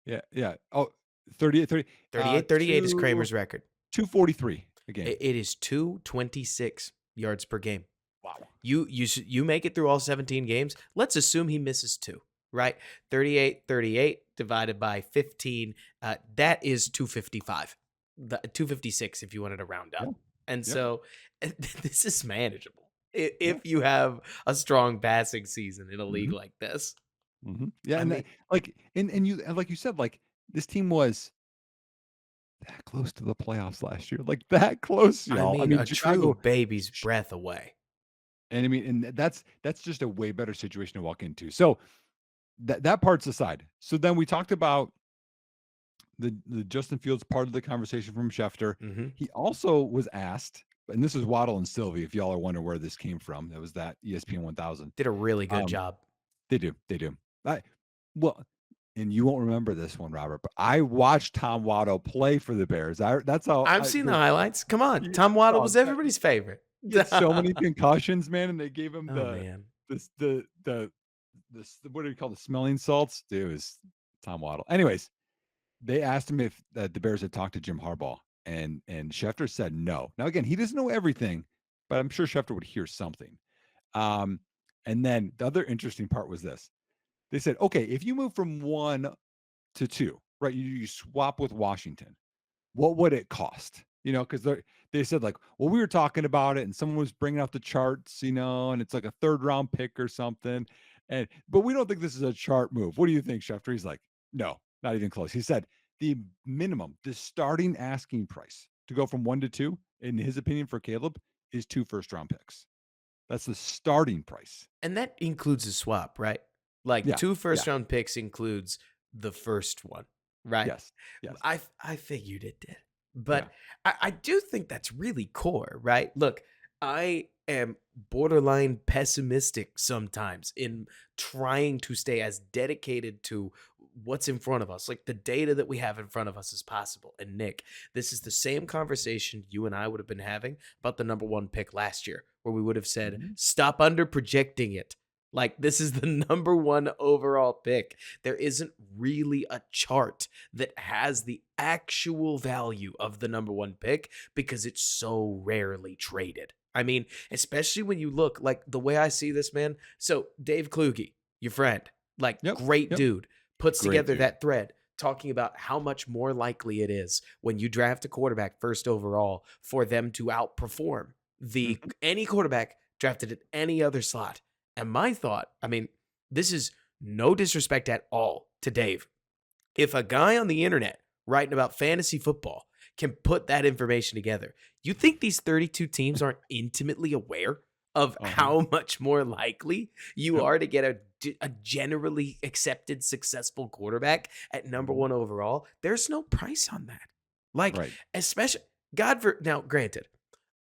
[SPEAKER 2] yeah, yeah. Oh, 38, 30.
[SPEAKER 1] 38, 38 is Kramer's record.
[SPEAKER 2] 243 a game.
[SPEAKER 1] It is 226 yards per game.
[SPEAKER 2] Wow.
[SPEAKER 1] You make it through all 17 games. Let's assume he misses two, right? 38, 38 divided by 15. That is 255. 256 if you wanted to round
[SPEAKER 2] Yeah.
[SPEAKER 1] up. And
[SPEAKER 2] Yep.
[SPEAKER 1] so this is manageable if
[SPEAKER 2] Yeah.
[SPEAKER 1] you have a strong passing season in a league
[SPEAKER 2] Mhm.
[SPEAKER 1] like this.
[SPEAKER 2] Yeah,
[SPEAKER 1] I
[SPEAKER 2] and
[SPEAKER 1] mean,
[SPEAKER 2] like you said, like this team was that close to the playoffs last year, like that close, y'all. I mean,
[SPEAKER 1] a true
[SPEAKER 2] Chicago,
[SPEAKER 1] baby's breath away.
[SPEAKER 2] and I mean, and that's just a way better situation to walk into. So that part's aside. So then we talked about the Justin Fields part of the conversation from Schefter.
[SPEAKER 1] Hmm.
[SPEAKER 2] He also was asked, and this is Waddle and Sylvie. If y'all are wondering where this came from, that was that ESPN 1000.
[SPEAKER 1] Did a really good
[SPEAKER 2] Um,
[SPEAKER 1] job.
[SPEAKER 2] they do. I well, and you won't remember this one, Robert, but I watched Tom Waddle play for the Bears. That's how
[SPEAKER 1] I've
[SPEAKER 2] I
[SPEAKER 1] seen the highlights. Come on.
[SPEAKER 2] yeah,
[SPEAKER 1] Tom Waddle
[SPEAKER 2] oh,
[SPEAKER 1] was everybody's favorite.
[SPEAKER 2] he had so many concussions, man, and they gave him
[SPEAKER 1] Oh, man.
[SPEAKER 2] this what do you call the smelling salts? Dude, it was Tom Waddle. Anyways, they asked him if the Bears had talked to Jim Harbaugh, and Schefter said no. Now again, he doesn't know everything, but I'm sure Schefter would hear something. Um, and then the other interesting part was this. They said, okay, if you move from 1 to 2, right? You swap with Washington. What would it cost? Because they said like, well, we were talking about it, and someone was bringing out the charts, and it's like a third round pick or something, but we don't think this is a chart move. What do you think, Schefter? He's like, no, not even close. He said the minimum, the starting asking price to go from 1 to 2, in his opinion, for Caleb is 2 first round picks. That's the starting price.
[SPEAKER 1] And that includes a swap, right? Like
[SPEAKER 2] Yeah,
[SPEAKER 1] two
[SPEAKER 2] yeah,
[SPEAKER 1] first round picks includes the first one, right?
[SPEAKER 2] yes, yes,
[SPEAKER 1] I figured it did.
[SPEAKER 2] yeah.
[SPEAKER 1] But I do think that's really core, right? Look, I am borderline pessimistic sometimes in trying to stay as dedicated to what's in front of us, like the data that we have in front of us as possible. And Nick, this is the same conversation you and I would have been having about the number one pick last year, where we would have said,
[SPEAKER 2] Mhm.
[SPEAKER 1] stop under projecting it. Like, this is the number one overall pick. There isn't really a chart that has the actual value of the number one pick because it's so rarely traded. I mean, especially when you look like the way I see this, man. So, Dave Kluge, your friend, like,
[SPEAKER 2] Yep,
[SPEAKER 1] great
[SPEAKER 2] yep.
[SPEAKER 1] dude, puts
[SPEAKER 2] Great
[SPEAKER 1] together
[SPEAKER 2] dude.
[SPEAKER 1] that thread talking about how much more likely it is when you draft a quarterback first overall for them to outperform the
[SPEAKER 2] Mhm.
[SPEAKER 1] any quarterback drafted at any other slot. And my thought, I mean, this is no disrespect at all to Dave. If a guy on the internet writing about fantasy football can put that information together, you think these 32 teams aren't intimately aware of
[SPEAKER 2] Uh-huh.
[SPEAKER 1] how much more likely you
[SPEAKER 2] Yep.
[SPEAKER 1] are to get a generally accepted successful quarterback at number
[SPEAKER 2] Mhm.
[SPEAKER 1] one overall? There's no price on that. Like,
[SPEAKER 2] Right.
[SPEAKER 1] especially, God for now, granted,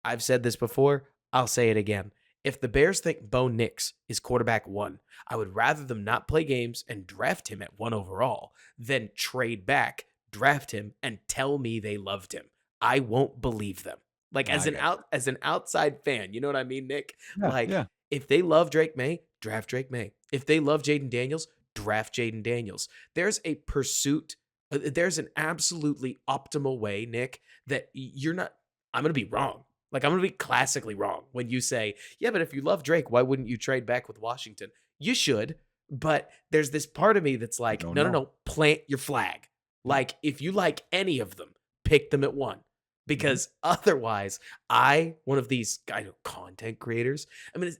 [SPEAKER 1] I've said this before, I'll say it again. If the Bears think Bo Nix is quarterback one, I would rather them not play games and draft him at one overall than trade back, draft him, and tell me they loved him. I won't believe them. Like,
[SPEAKER 2] I got you.
[SPEAKER 1] as an outside fan, you know what I mean, Nick?
[SPEAKER 2] Yeah,
[SPEAKER 1] Like,
[SPEAKER 2] yeah.
[SPEAKER 1] if they love Drake May, draft Drake May. If they love Jaden Daniels, draft Jaden Daniels. There's a pursuit. There's an absolutely optimal way, Nick, that you're not. I'm gonna be wrong. Like, I'm gonna be classically wrong when you say, yeah, but if you love Drake, why wouldn't you trade back with Washington? You should, but there's this part of me that's
[SPEAKER 2] You
[SPEAKER 1] like,
[SPEAKER 2] don't
[SPEAKER 1] no, no,
[SPEAKER 2] know.
[SPEAKER 1] no, plant your flag.
[SPEAKER 2] Yep.
[SPEAKER 1] Like, if you like any of them, pick them at one.
[SPEAKER 2] Mhm.
[SPEAKER 1] Because otherwise, one of these content creators, I mean,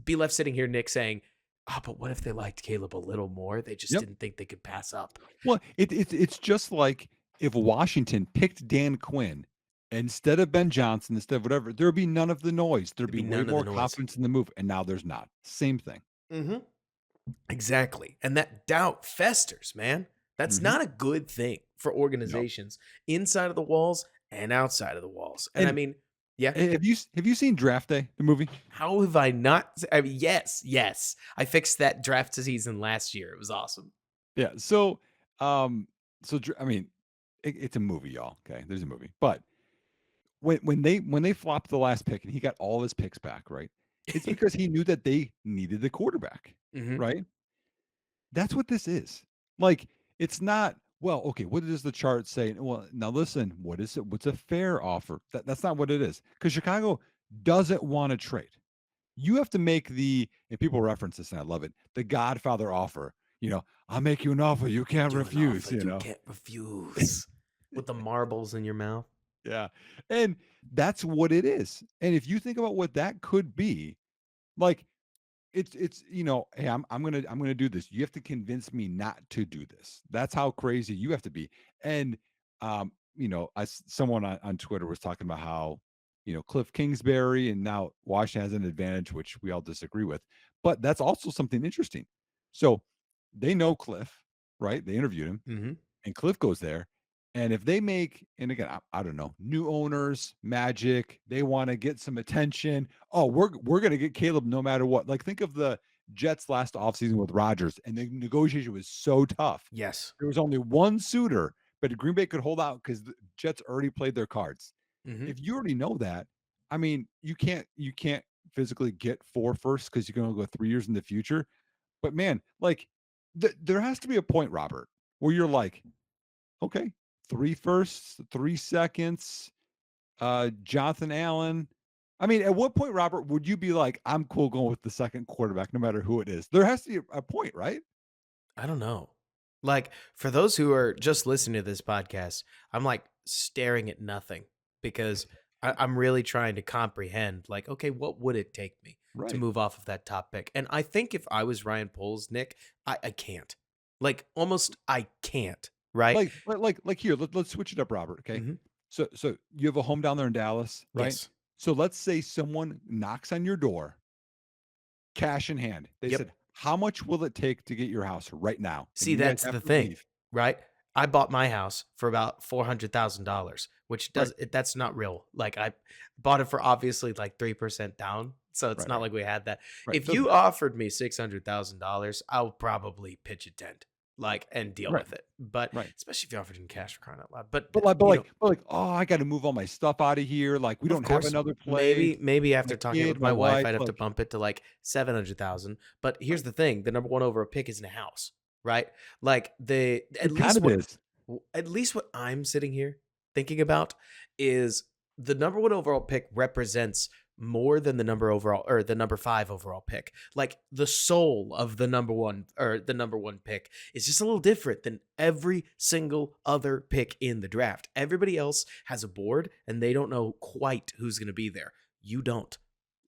[SPEAKER 1] be left sitting here, Nick, saying, oh, but what if they liked Caleb a little more? They just
[SPEAKER 2] Yep.
[SPEAKER 1] didn't think they could pass up.
[SPEAKER 2] Well, it's just like if Washington picked Dan Quinn instead of Ben Johnson, instead of whatever, there would be none of the noise. There'd
[SPEAKER 1] There'd
[SPEAKER 2] be
[SPEAKER 1] be
[SPEAKER 2] way
[SPEAKER 1] none of the
[SPEAKER 2] more
[SPEAKER 1] noise.
[SPEAKER 2] confidence in the move, and now there's not. Same thing.
[SPEAKER 1] Mm-hmm. Exactly. And that doubt festers, man. That's
[SPEAKER 2] Mhm.
[SPEAKER 1] not a good thing for
[SPEAKER 2] No.
[SPEAKER 1] organizations inside of the walls and outside of the walls. And I
[SPEAKER 2] And
[SPEAKER 1] mean, yeah,
[SPEAKER 2] have you seen Draft Day, the movie?
[SPEAKER 1] how have I not? I mean, yes, yes. I fixed that draft season last year. It was awesome.
[SPEAKER 2] Yeah. Um, I mean, it's a movie, y'all. Okay, there's a movie, but when they flopped the last pick and he got all his picks back, right? It's because he knew that they needed the quarterback,
[SPEAKER 1] Hmm.
[SPEAKER 2] right? That's what this is. Like, it's not, well, okay, what does the chart say? Well, now listen, what is it? What's a fair offer? That's not what it is. Because Chicago doesn't want to trade. You have to make and people reference this and I love it, the Godfather offer. I'll make you an offer you can't
[SPEAKER 1] Do an
[SPEAKER 2] refuse,
[SPEAKER 1] offer you can't refuse with the marbles in your mouth.
[SPEAKER 2] Yeah. And that's what it is. And if you think about what that could be, like hey, I'm gonna do this. You have to convince me not to do this. That's how crazy you have to be. And someone on Twitter was talking about how, Cliff Kingsbury and now Washington has an advantage, which we all disagree with. But that's also something interesting. So they know Cliff, right? They interviewed him
[SPEAKER 1] Hmm.
[SPEAKER 2] and Cliff goes there. And if they make, and again, I don't know, new owners, magic, they want to get some attention. Oh, we're gonna get Caleb no matter what. Like think of the Jets last offseason with Rodgers, and the negotiation was so tough.
[SPEAKER 1] Yes.
[SPEAKER 2] There was only one suitor, but Green Bay could hold out because the Jets already played their cards.
[SPEAKER 1] Hmm.
[SPEAKER 2] If you already know that, I mean, you can't physically get four firsts because you're gonna go 3 years in the future. But man, like there has to be a point, Robert, where you're like, okay, three firsts, 3 seconds, Jonathan Allen. I mean, at what point, Robert, would you be like, I'm cool going with the second quarterback, no matter who it is? There has to be a point, right?
[SPEAKER 1] I don't know. Like, for those who are just listening to this podcast, I'm like staring at nothing because I'm really trying to comprehend, like, okay, what would it take me to
[SPEAKER 2] Right.
[SPEAKER 1] move off of that top pick? And I think if I was Ryan Poles, Nick, I can't. Like, almost I can't, right?
[SPEAKER 2] Like here, let's switch it up, Robert. Okay.
[SPEAKER 1] Hmm.
[SPEAKER 2] So you have a home down there in Dallas, right?
[SPEAKER 1] Yes.
[SPEAKER 2] So let's say someone knocks on your door, cash in hand. They
[SPEAKER 1] Yep.
[SPEAKER 2] said, how much will it take to get your house right now? And
[SPEAKER 1] See,
[SPEAKER 2] you guys
[SPEAKER 1] that's
[SPEAKER 2] have
[SPEAKER 1] the
[SPEAKER 2] to
[SPEAKER 1] thing,
[SPEAKER 2] leave.
[SPEAKER 1] right? I bought my house for about $400,000, which
[SPEAKER 2] Right,
[SPEAKER 1] that's not real. Like I bought it for obviously like 3% down, so it's
[SPEAKER 2] right,
[SPEAKER 1] not
[SPEAKER 2] right,
[SPEAKER 1] like we had that.
[SPEAKER 2] right.
[SPEAKER 1] If
[SPEAKER 2] Doesn't
[SPEAKER 1] you
[SPEAKER 2] matter.
[SPEAKER 1] offered me $600,000, I'll probably pitch a tent, like, and deal
[SPEAKER 2] Right,
[SPEAKER 1] with it. But
[SPEAKER 2] right.
[SPEAKER 1] especially if you offered in cash for crying out loud. But
[SPEAKER 2] But like but like but like, "Oh, I gotta move all my stuff out of here, like, we
[SPEAKER 1] of
[SPEAKER 2] don't have
[SPEAKER 1] course,
[SPEAKER 2] another place,
[SPEAKER 1] maybe
[SPEAKER 2] my
[SPEAKER 1] after talking
[SPEAKER 2] kid,
[SPEAKER 1] with
[SPEAKER 2] my
[SPEAKER 1] my wife,
[SPEAKER 2] wife,"
[SPEAKER 1] I'd have to
[SPEAKER 2] like
[SPEAKER 1] bump it to like 700,000. But here's
[SPEAKER 2] right.
[SPEAKER 1] the thing: the number one overall pick isn't a house, right? Like the
[SPEAKER 2] It kind of is.
[SPEAKER 1] at least what I'm sitting here thinking about is the number one overall pick represents more than the number overall or the number five overall pick. Like the soul of the number one or the number one pick is just a little different than every single other pick in the draft. Everybody else has a board and they don't know quite who's going to be there. You don't.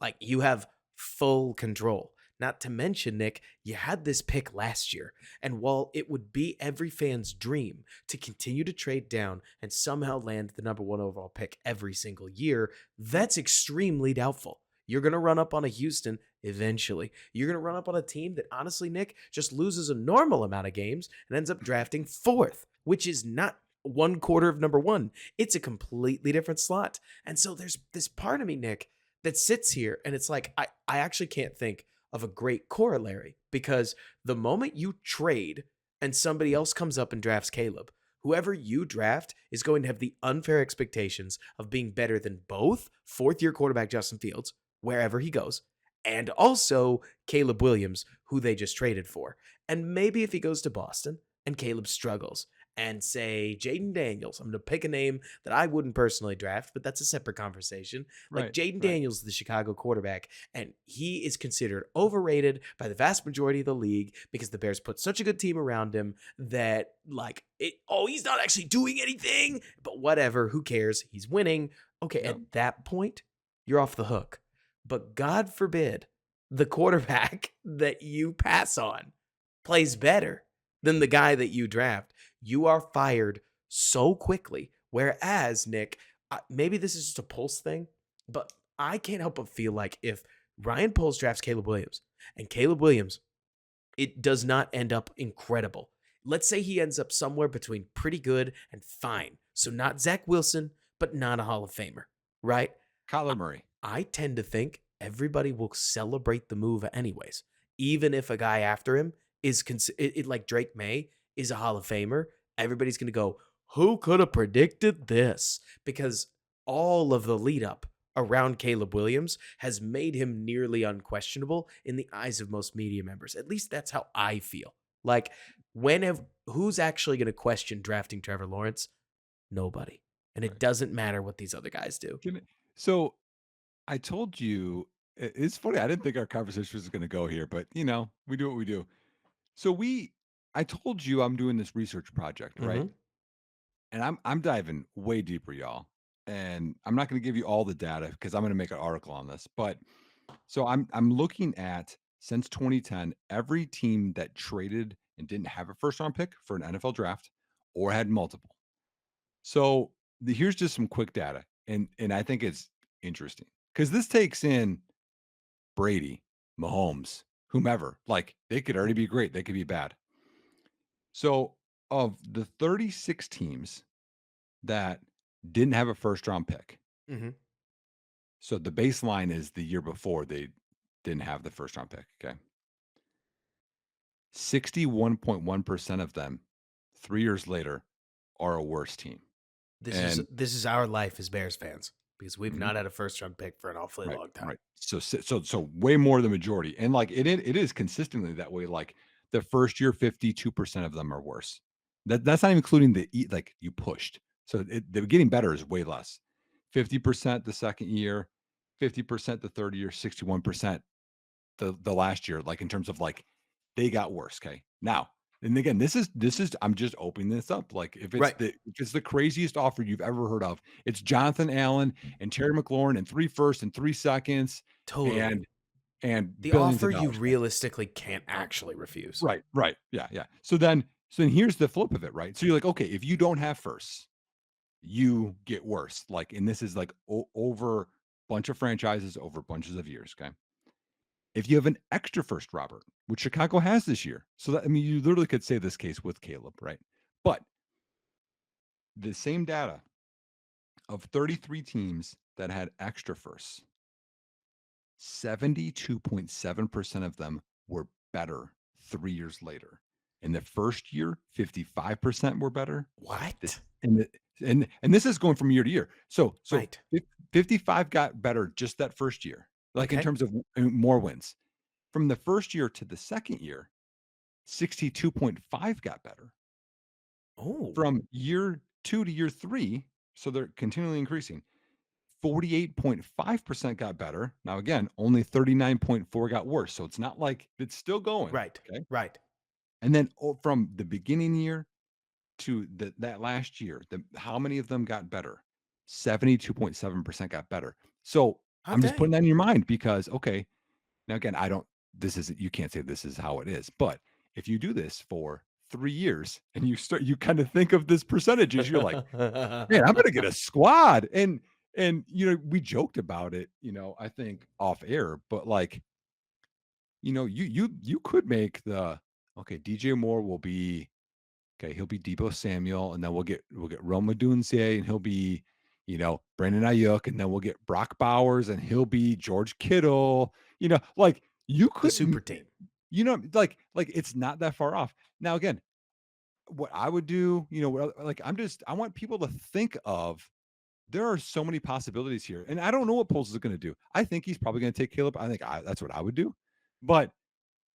[SPEAKER 1] Like you have full control. Not to mention, Nick, you had this pick last year. And while it would be every fan's dream to continue to trade down and somehow land the number one overall pick every single year, that's extremely doubtful. You're going to run up on a Houston eventually. You're going to run up on a team that, honestly, Nick, just loses a normal amount of games and ends up drafting fourth, which is not one quarter of number one. It's a completely different slot. And so there's this part of me, Nick, that sits here and it's like, I actually can't think of a great corollary because the moment you trade and somebody else comes up and drafts Caleb, whoever you draft is going to have the unfair expectations of being better than both fourth year quarterback Justin Fields, wherever he goes, and also Caleb Williams, who they just traded for. And maybe if he goes to Boston and Caleb struggles, and say Jaden Daniels, I'm going to pick a name that I wouldn't personally draft, but that's a separate conversation. Like
[SPEAKER 2] Right,
[SPEAKER 1] Jaden
[SPEAKER 2] right.
[SPEAKER 1] Daniels, the Chicago quarterback, and he is considered overrated by the vast majority of the league because the Bears put such a good team around him that like he's not actually doing anything, but whatever, who cares? He's winning. Okay,
[SPEAKER 2] Yep,
[SPEAKER 1] at that point, you're off the hook. But God forbid the quarterback that you pass on plays better than the guy that you draft. You are fired so quickly. Whereas, Nick, maybe this is just a Pulse thing, but I can't help but feel like if Ryan Poles drafts Caleb Williams and Caleb Williams, it does not end up incredible. Let's say he ends up somewhere between pretty good and fine. So not Zach Wilson, but not a Hall of Famer, right?
[SPEAKER 2] Kyler Murray.
[SPEAKER 1] I tend to think everybody will celebrate the move anyways, even if a guy after him is like Drake May is a Hall of Famer. Everybody's going to go, who could have predicted this? Because all of the lead up around Caleb Williams has made him nearly unquestionable in the eyes of most media members. At least that's how I feel. Like, who's actually going to question drafting Trevor Lawrence? Nobody. And it
[SPEAKER 2] Right.
[SPEAKER 1] doesn't matter what these other guys do.
[SPEAKER 2] So I told you it's funny, I didn't think our conversation was gonna go here, but we do what we do. So I told you I'm doing this research project, right?
[SPEAKER 1] Hmm.
[SPEAKER 2] And I'm diving way deeper, y'all. And I'm not gonna give you all the data because I'm gonna make an article on this. But so I'm looking at since 2010, every team that traded and didn't have a first round pick for an NFL draft or had multiple. So here's just some quick data, and I think it's interesting because this takes in Brady, Mahomes, whomever. Like they could already be great, they could be bad. So of the 36 teams that didn't have a first round pick,
[SPEAKER 1] Hmm.
[SPEAKER 2] so the baseline is the year before they didn't have the first round pick. Okay, 61.1% of them 3 years later are a worse team. And
[SPEAKER 1] This is our life as Bears fans because we've
[SPEAKER 2] mhm.
[SPEAKER 1] not had a first round pick for an awfully
[SPEAKER 2] Right,
[SPEAKER 1] long time.
[SPEAKER 2] right. So way more than majority, and, like, it is consistently that way, like, the first year, 52% of them are worse. That's not even including like, you pushed. So, the getting better is way less. 50% the second year, 50% the third year, 61% the last year, like, in terms of, like, they got worse, okay? Now and again, this is I'm just opening this up, like,
[SPEAKER 1] Right.
[SPEAKER 2] if it's the craziest offer you've ever heard of, it's Jonathan Allen and Terry McLaurin and 3 firsts and 3 seconds
[SPEAKER 1] Totally.
[SPEAKER 2] and and
[SPEAKER 1] The
[SPEAKER 2] billions
[SPEAKER 1] offer
[SPEAKER 2] of
[SPEAKER 1] you
[SPEAKER 2] dollars, okay?
[SPEAKER 1] realistically can't actually refuse.
[SPEAKER 2] Right, right, yeah, yeah. So then here's the flip of it, right? So you're like, okay, if you don't have firsts, you get worse, like, and this is, like, over bunch of franchises over bunches of years, okay? If you have an extra first, Robert, which Chicago has this year. So that I mean, you literally could say this case with Caleb, right? But the same data of 33 teams that had extra firsts, 72.7% of them were better 3 years later. In the first year, 55% were better. This
[SPEAKER 1] What?
[SPEAKER 2] and the, and this is going from year to year. So
[SPEAKER 1] Right.
[SPEAKER 2] 55 got better just that first year, like in
[SPEAKER 1] Okay.
[SPEAKER 2] terms of more wins. From the first year to the second year, 62.5 got better.
[SPEAKER 1] Oh,
[SPEAKER 2] From year 2 to year 3, so they're continually increasing. 48.5% got better. Now, again, only 39.4 got worse. So it's not like it's still going.
[SPEAKER 1] right.
[SPEAKER 2] Okay.
[SPEAKER 1] Right.
[SPEAKER 2] And then from the beginning year to that last year, how many of them got better? 72.7% got better. So
[SPEAKER 1] Oh,
[SPEAKER 2] I'm just putting
[SPEAKER 1] dang.
[SPEAKER 2] that in your mind because, okay, now again, this isn't, you can't say this is how it is, but if you do this for 3 years and you kind of think of this percentages, you're like, man, I'm gonna get a squad. And we joked about it, I think off air, but like, you could make the okay, DJ Moore will be okay, he'll be Debo Samuel, and then we'll get Rome Odunze, and he'll be, Brandon Ayuk, and then we'll get Brock Bowers, and he'll be George Kittle. Like you
[SPEAKER 1] The
[SPEAKER 2] could,
[SPEAKER 1] super team.
[SPEAKER 2] like it's not that far off. Now again, what I would do, like I want people to think of there are so many possibilities here. And I don't know what Poles is going to do. I think he's probably going to take Caleb. I think that's what I would do. But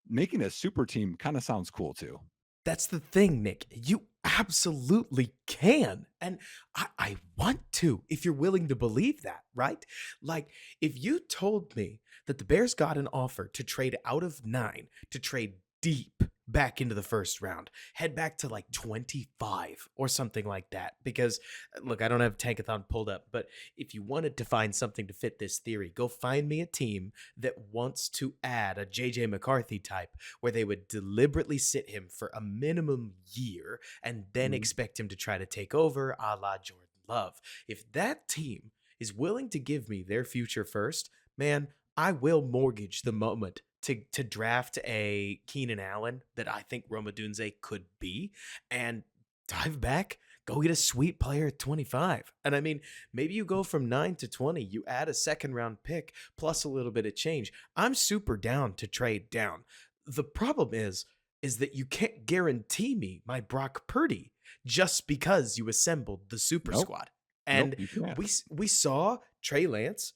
[SPEAKER 2] making a super team kind of sounds cool too.
[SPEAKER 1] That's the thing, Nick. You absolutely can. And I want to, if you're willing to believe that, right? Like, if you told me that the Bears got an offer to trade out of 9, to trade deep back into the first round, head back to like 25 or something like that. Because, look, I don't have Tankathon pulled up, but if you wanted to find something to fit this theory, go find me a team that wants to add a JJ McCarthy type where they would deliberately sit him for a minimum year and then
[SPEAKER 2] Mhm.
[SPEAKER 1] expect him to try to take over a la Jordan Love. If that team is willing to give me their future first, man, I will mortgage the moment to draft a Keenan Allen that I think Roma Dunze could be and dive back, go get a sweet player at 25. And I mean, maybe you go from 9 to 20, you add a second round pick plus a little bit of change. I'm super down to trade down. The problem is that you can't guarantee me my Brock Purdy just because you assembled the super
[SPEAKER 2] Nope.
[SPEAKER 1] squad.
[SPEAKER 2] Nope.
[SPEAKER 1] And
[SPEAKER 2] You can't.
[SPEAKER 1] we saw Trey Lance,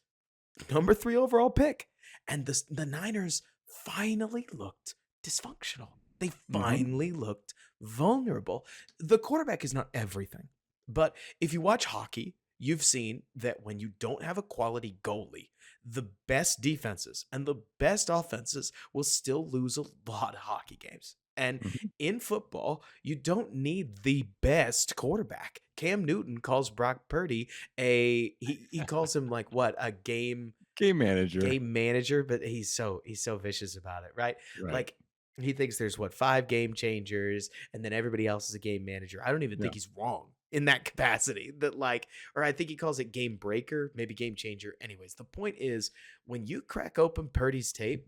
[SPEAKER 1] number 3 overall pick, and the Niners finally looked dysfunctional. They
[SPEAKER 2] Hmm.
[SPEAKER 1] finally looked vulnerable. The quarterback is not everything, but if you watch hockey, you've seen that when you don't have a quality goalie, the best defenses and the best offenses will still lose a lot of hockey games. And
[SPEAKER 2] Hmm.
[SPEAKER 1] in football, you don't need the best quarterback. Cam Newton calls Brock Purdy he calls him like what, a
[SPEAKER 2] Game manager.
[SPEAKER 1] game manager, but he's so vicious about it, right?
[SPEAKER 2] Right.
[SPEAKER 1] Like he thinks there's what, 5 game changers and then everybody else is a game manager. I don't even
[SPEAKER 2] Yeah.
[SPEAKER 1] think he's wrong in that capacity. That like, or I think he calls it game breaker, maybe game changer. Anyways, the point is when you crack open Purdy's tape,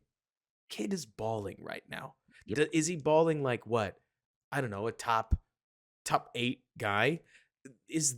[SPEAKER 1] kid is balling right now.
[SPEAKER 2] Yep.
[SPEAKER 1] Is he balling like what? I don't know, a top 8 guy? Is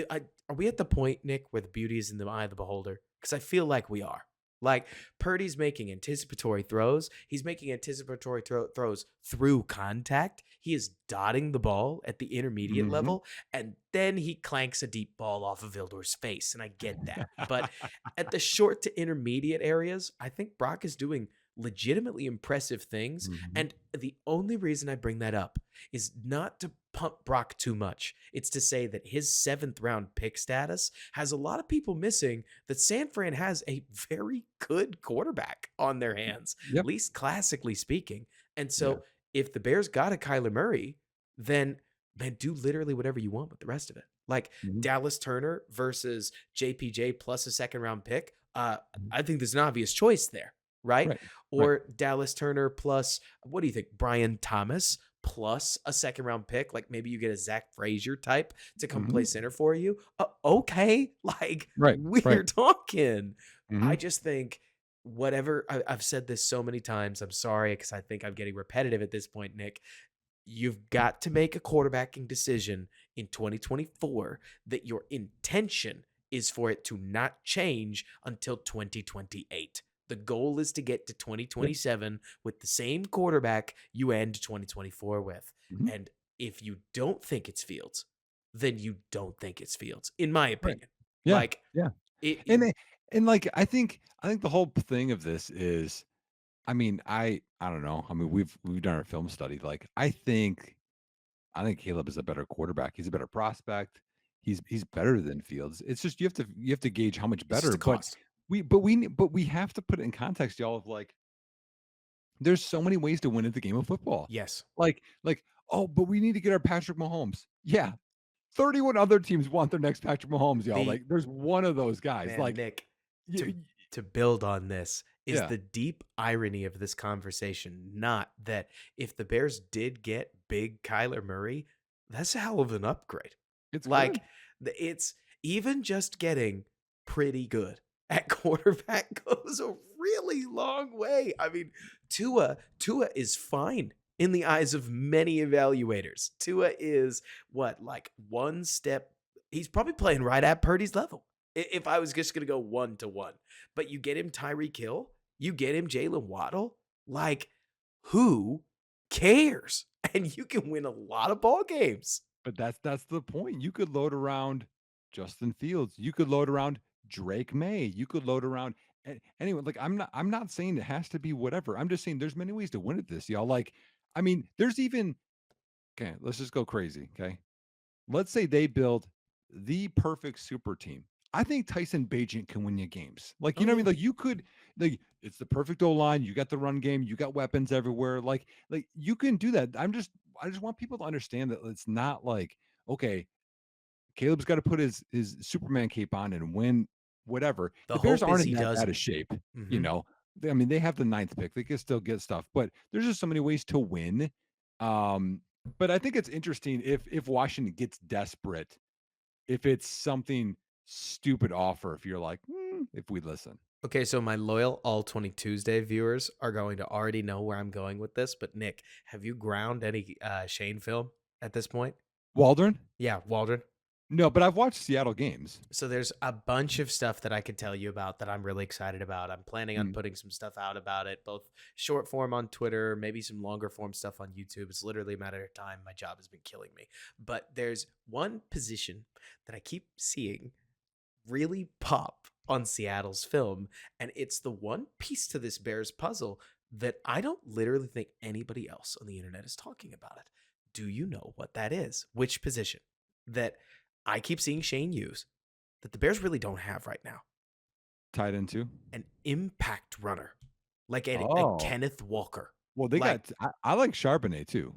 [SPEAKER 1] are we at the point, Nick, where the beauty is in the eye of the beholder? Because I feel like we are. Like Purdy's making anticipatory throws. He's making anticipatory throws through contact. He is dotting the ball at the intermediate
[SPEAKER 2] Hmm.
[SPEAKER 1] level, and then he clanks a deep ball off of Vildor's face. And I get that. But at the short to intermediate areas, I think Brock is doing legitimately impressive things.
[SPEAKER 2] Hmm.
[SPEAKER 1] And the only reason I bring that up is not to pump Brock too much. It's to say that his 7th round pick status has a lot of people missing that San Fran has a very good quarterback on their hands,
[SPEAKER 2] Yep.
[SPEAKER 1] least classically speaking. And
[SPEAKER 2] Yeah.
[SPEAKER 1] so if the Bears got a Kyler Murray, then man, do literally whatever you want with the rest of it. Like
[SPEAKER 2] Hmm.
[SPEAKER 1] Dallas Turner versus JPJ plus a second round pick.
[SPEAKER 2] Hmm.
[SPEAKER 1] I think there's an obvious choice there, right?
[SPEAKER 2] Right. Right.
[SPEAKER 1] Or Dallas Turner plus, what do you think, Brian Thomas plus a second round pick? Like maybe you get a Zach Frazier type to come play
[SPEAKER 2] Hmm.
[SPEAKER 1] center for you. Okay, like
[SPEAKER 2] Right.
[SPEAKER 1] we're
[SPEAKER 2] Right.
[SPEAKER 1] talking.
[SPEAKER 2] Hmm.
[SPEAKER 1] I just think whatever, I've said this so many times. I'm sorry because I think I'm getting repetitive at this point, Nick. You've got to make a quarterbacking decision in 2024 that your intention is for it to not change until 2028. The goal is to get to
[SPEAKER 2] Yep.
[SPEAKER 1] 2027 with the same quarterback you end 2024 with.
[SPEAKER 2] Mhm.
[SPEAKER 1] And if you don't think it's Fields, then you don't think it's Fields, in my
[SPEAKER 2] Right.
[SPEAKER 1] opinion.
[SPEAKER 2] Yeah.
[SPEAKER 1] Like,
[SPEAKER 2] Yeah.
[SPEAKER 1] it
[SPEAKER 2] And like I think the whole thing of this is, I mean, I don't know. I mean, we've done our film study. Like, I think Caleb is a better quarterback. He's a better prospect. He's better than Fields. It's just you have to gauge how much
[SPEAKER 1] it's just
[SPEAKER 2] better.
[SPEAKER 1] a cost.
[SPEAKER 2] But we have to put it in context, y'all. Of like, there's so many ways to win at the game of football.
[SPEAKER 1] Yes.
[SPEAKER 2] Like, oh, but we need to get our Patrick Mahomes. Yeah, 31 other teams want their next Patrick Mahomes, y'all.
[SPEAKER 1] The
[SPEAKER 2] Like, there's one of those guys.
[SPEAKER 1] Man,
[SPEAKER 2] Like,
[SPEAKER 1] Nick,
[SPEAKER 2] y-
[SPEAKER 1] to
[SPEAKER 2] y-
[SPEAKER 1] build on this is
[SPEAKER 2] yeah,
[SPEAKER 1] the deep irony of this conversation, not that if the Bears did get big Kyler Murray, that's a hell of an upgrade.
[SPEAKER 2] it's good.
[SPEAKER 1] Like it's even just getting pretty good at quarterback goes a really long way. I mean, Tua is fine in the eyes of many evaluators. Tua is what, like one step, he's probably playing right at Purdy's level. If I was just gonna go 1-to-1. But you get him Tyreek Hill, you get him Jalen Waddle, like who cares? And you can win a lot of ball games.
[SPEAKER 2] But that's the point. You could load around Justin Fields. You could load around Drake May. You could load around anyway. Like, I'm not saying it has to be whatever. I'm just saying there's many ways to win at this, y'all. Like, I mean, there's even, okay, let's just go crazy. Okay. Let's say they build the perfect super team. I think Tyson Bagent can win you games. Like,
[SPEAKER 1] Oh
[SPEAKER 2] you know what I mean?
[SPEAKER 1] yeah.
[SPEAKER 2] Like, you could, like, it's the perfect O line. You got the run game. You got weapons everywhere. Like you can do that. I just want people to understand that it's not like, okay, Caleb's got to put his Superman cape on and win whatever.
[SPEAKER 1] The
[SPEAKER 2] The Bears
[SPEAKER 1] hope is
[SPEAKER 2] aren't in
[SPEAKER 1] he
[SPEAKER 2] that bad of
[SPEAKER 1] doesn't.
[SPEAKER 2] shape, you
[SPEAKER 1] Mhm.
[SPEAKER 2] know. I mean, they have the ninth pick. They can still get stuff, but there's just so many ways to win. Um, but I think it's interesting if Washington gets desperate, if it's something stupid offer, if you're like, if we listen.
[SPEAKER 1] Okay, so my loyal All 20 Tuesday viewers are going to already know where I'm going with this, but Nick, have you ground any Shane film at this point?
[SPEAKER 2] Waldron?
[SPEAKER 1] Yeah, Waldron.
[SPEAKER 2] No, but I've watched Seattle games.
[SPEAKER 1] So there's a bunch of stuff that I could tell you about that I'm really excited about. I'm planning on
[SPEAKER 2] Mm.
[SPEAKER 1] putting some stuff out about it, both short form on Twitter, maybe some longer form stuff on YouTube. It's literally a matter of time. My job has been killing me. But there's one position that I keep seeing really pop on Seattle's film, and it's the one piece to this Bears puzzle that I don't literally think anybody else on the internet is talking about it. Do you know what that is? Which position that I keep seeing Shane use that the Bears really don't have right now?
[SPEAKER 2] Tied into.
[SPEAKER 1] An impact runner, like a
[SPEAKER 2] Oh,
[SPEAKER 1] Kenneth Walker.
[SPEAKER 2] well, they
[SPEAKER 1] Like
[SPEAKER 2] got, I like Charbonnet too.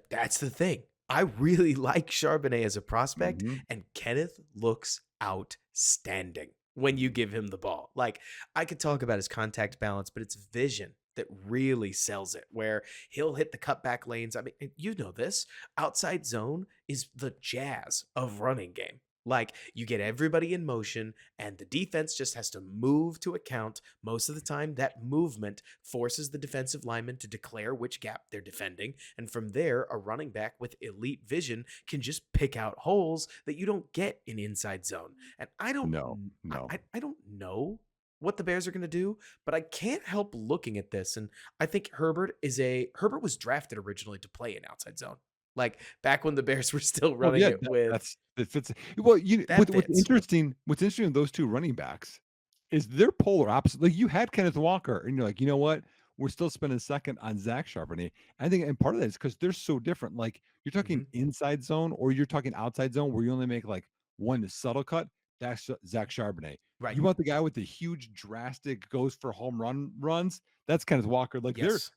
[SPEAKER 1] that's the thing. I really like Charbonnet as a prospect,
[SPEAKER 2] Mhm.
[SPEAKER 1] and Kenneth looks outstanding when you give him the ball. Like, I could talk about his contact balance, but it's vision that really sells it, where he'll hit the cutback lanes. I mean, you know this. Outside zone is the jazz of running game. Like, you get everybody in motion, and the defense just has to move to account. Most of the time, that movement forces the defensive lineman to declare which gap they're defending. And from there, a running back with elite vision can just pick out holes that you don't get in inside zone. And
[SPEAKER 2] No, no.
[SPEAKER 1] I don't know what the Bears are going to do, but I can't help looking at this. And I think Herbert was drafted originally to play in outside zone. Like back when the Bears were still
[SPEAKER 2] Well,
[SPEAKER 1] running
[SPEAKER 2] yeah,
[SPEAKER 1] it with
[SPEAKER 2] that fits. Well,
[SPEAKER 1] that fits.
[SPEAKER 2] what's interesting with those 2 running backs is they're polar opposite. Like, you had Kenneth Walker, and you're like, you know what? We're still spending second on Zach Charbonnet. I think, and part of that is because they're so different. Like, you're talking
[SPEAKER 1] Hmm.
[SPEAKER 2] inside zone or you're talking outside zone where you only make like one subtle cut. That's Zach Charbonnet.
[SPEAKER 1] Right.
[SPEAKER 2] You want the guy with the huge, drastic, goes for home runs. That's Kenneth Walker. Like,
[SPEAKER 1] Yes.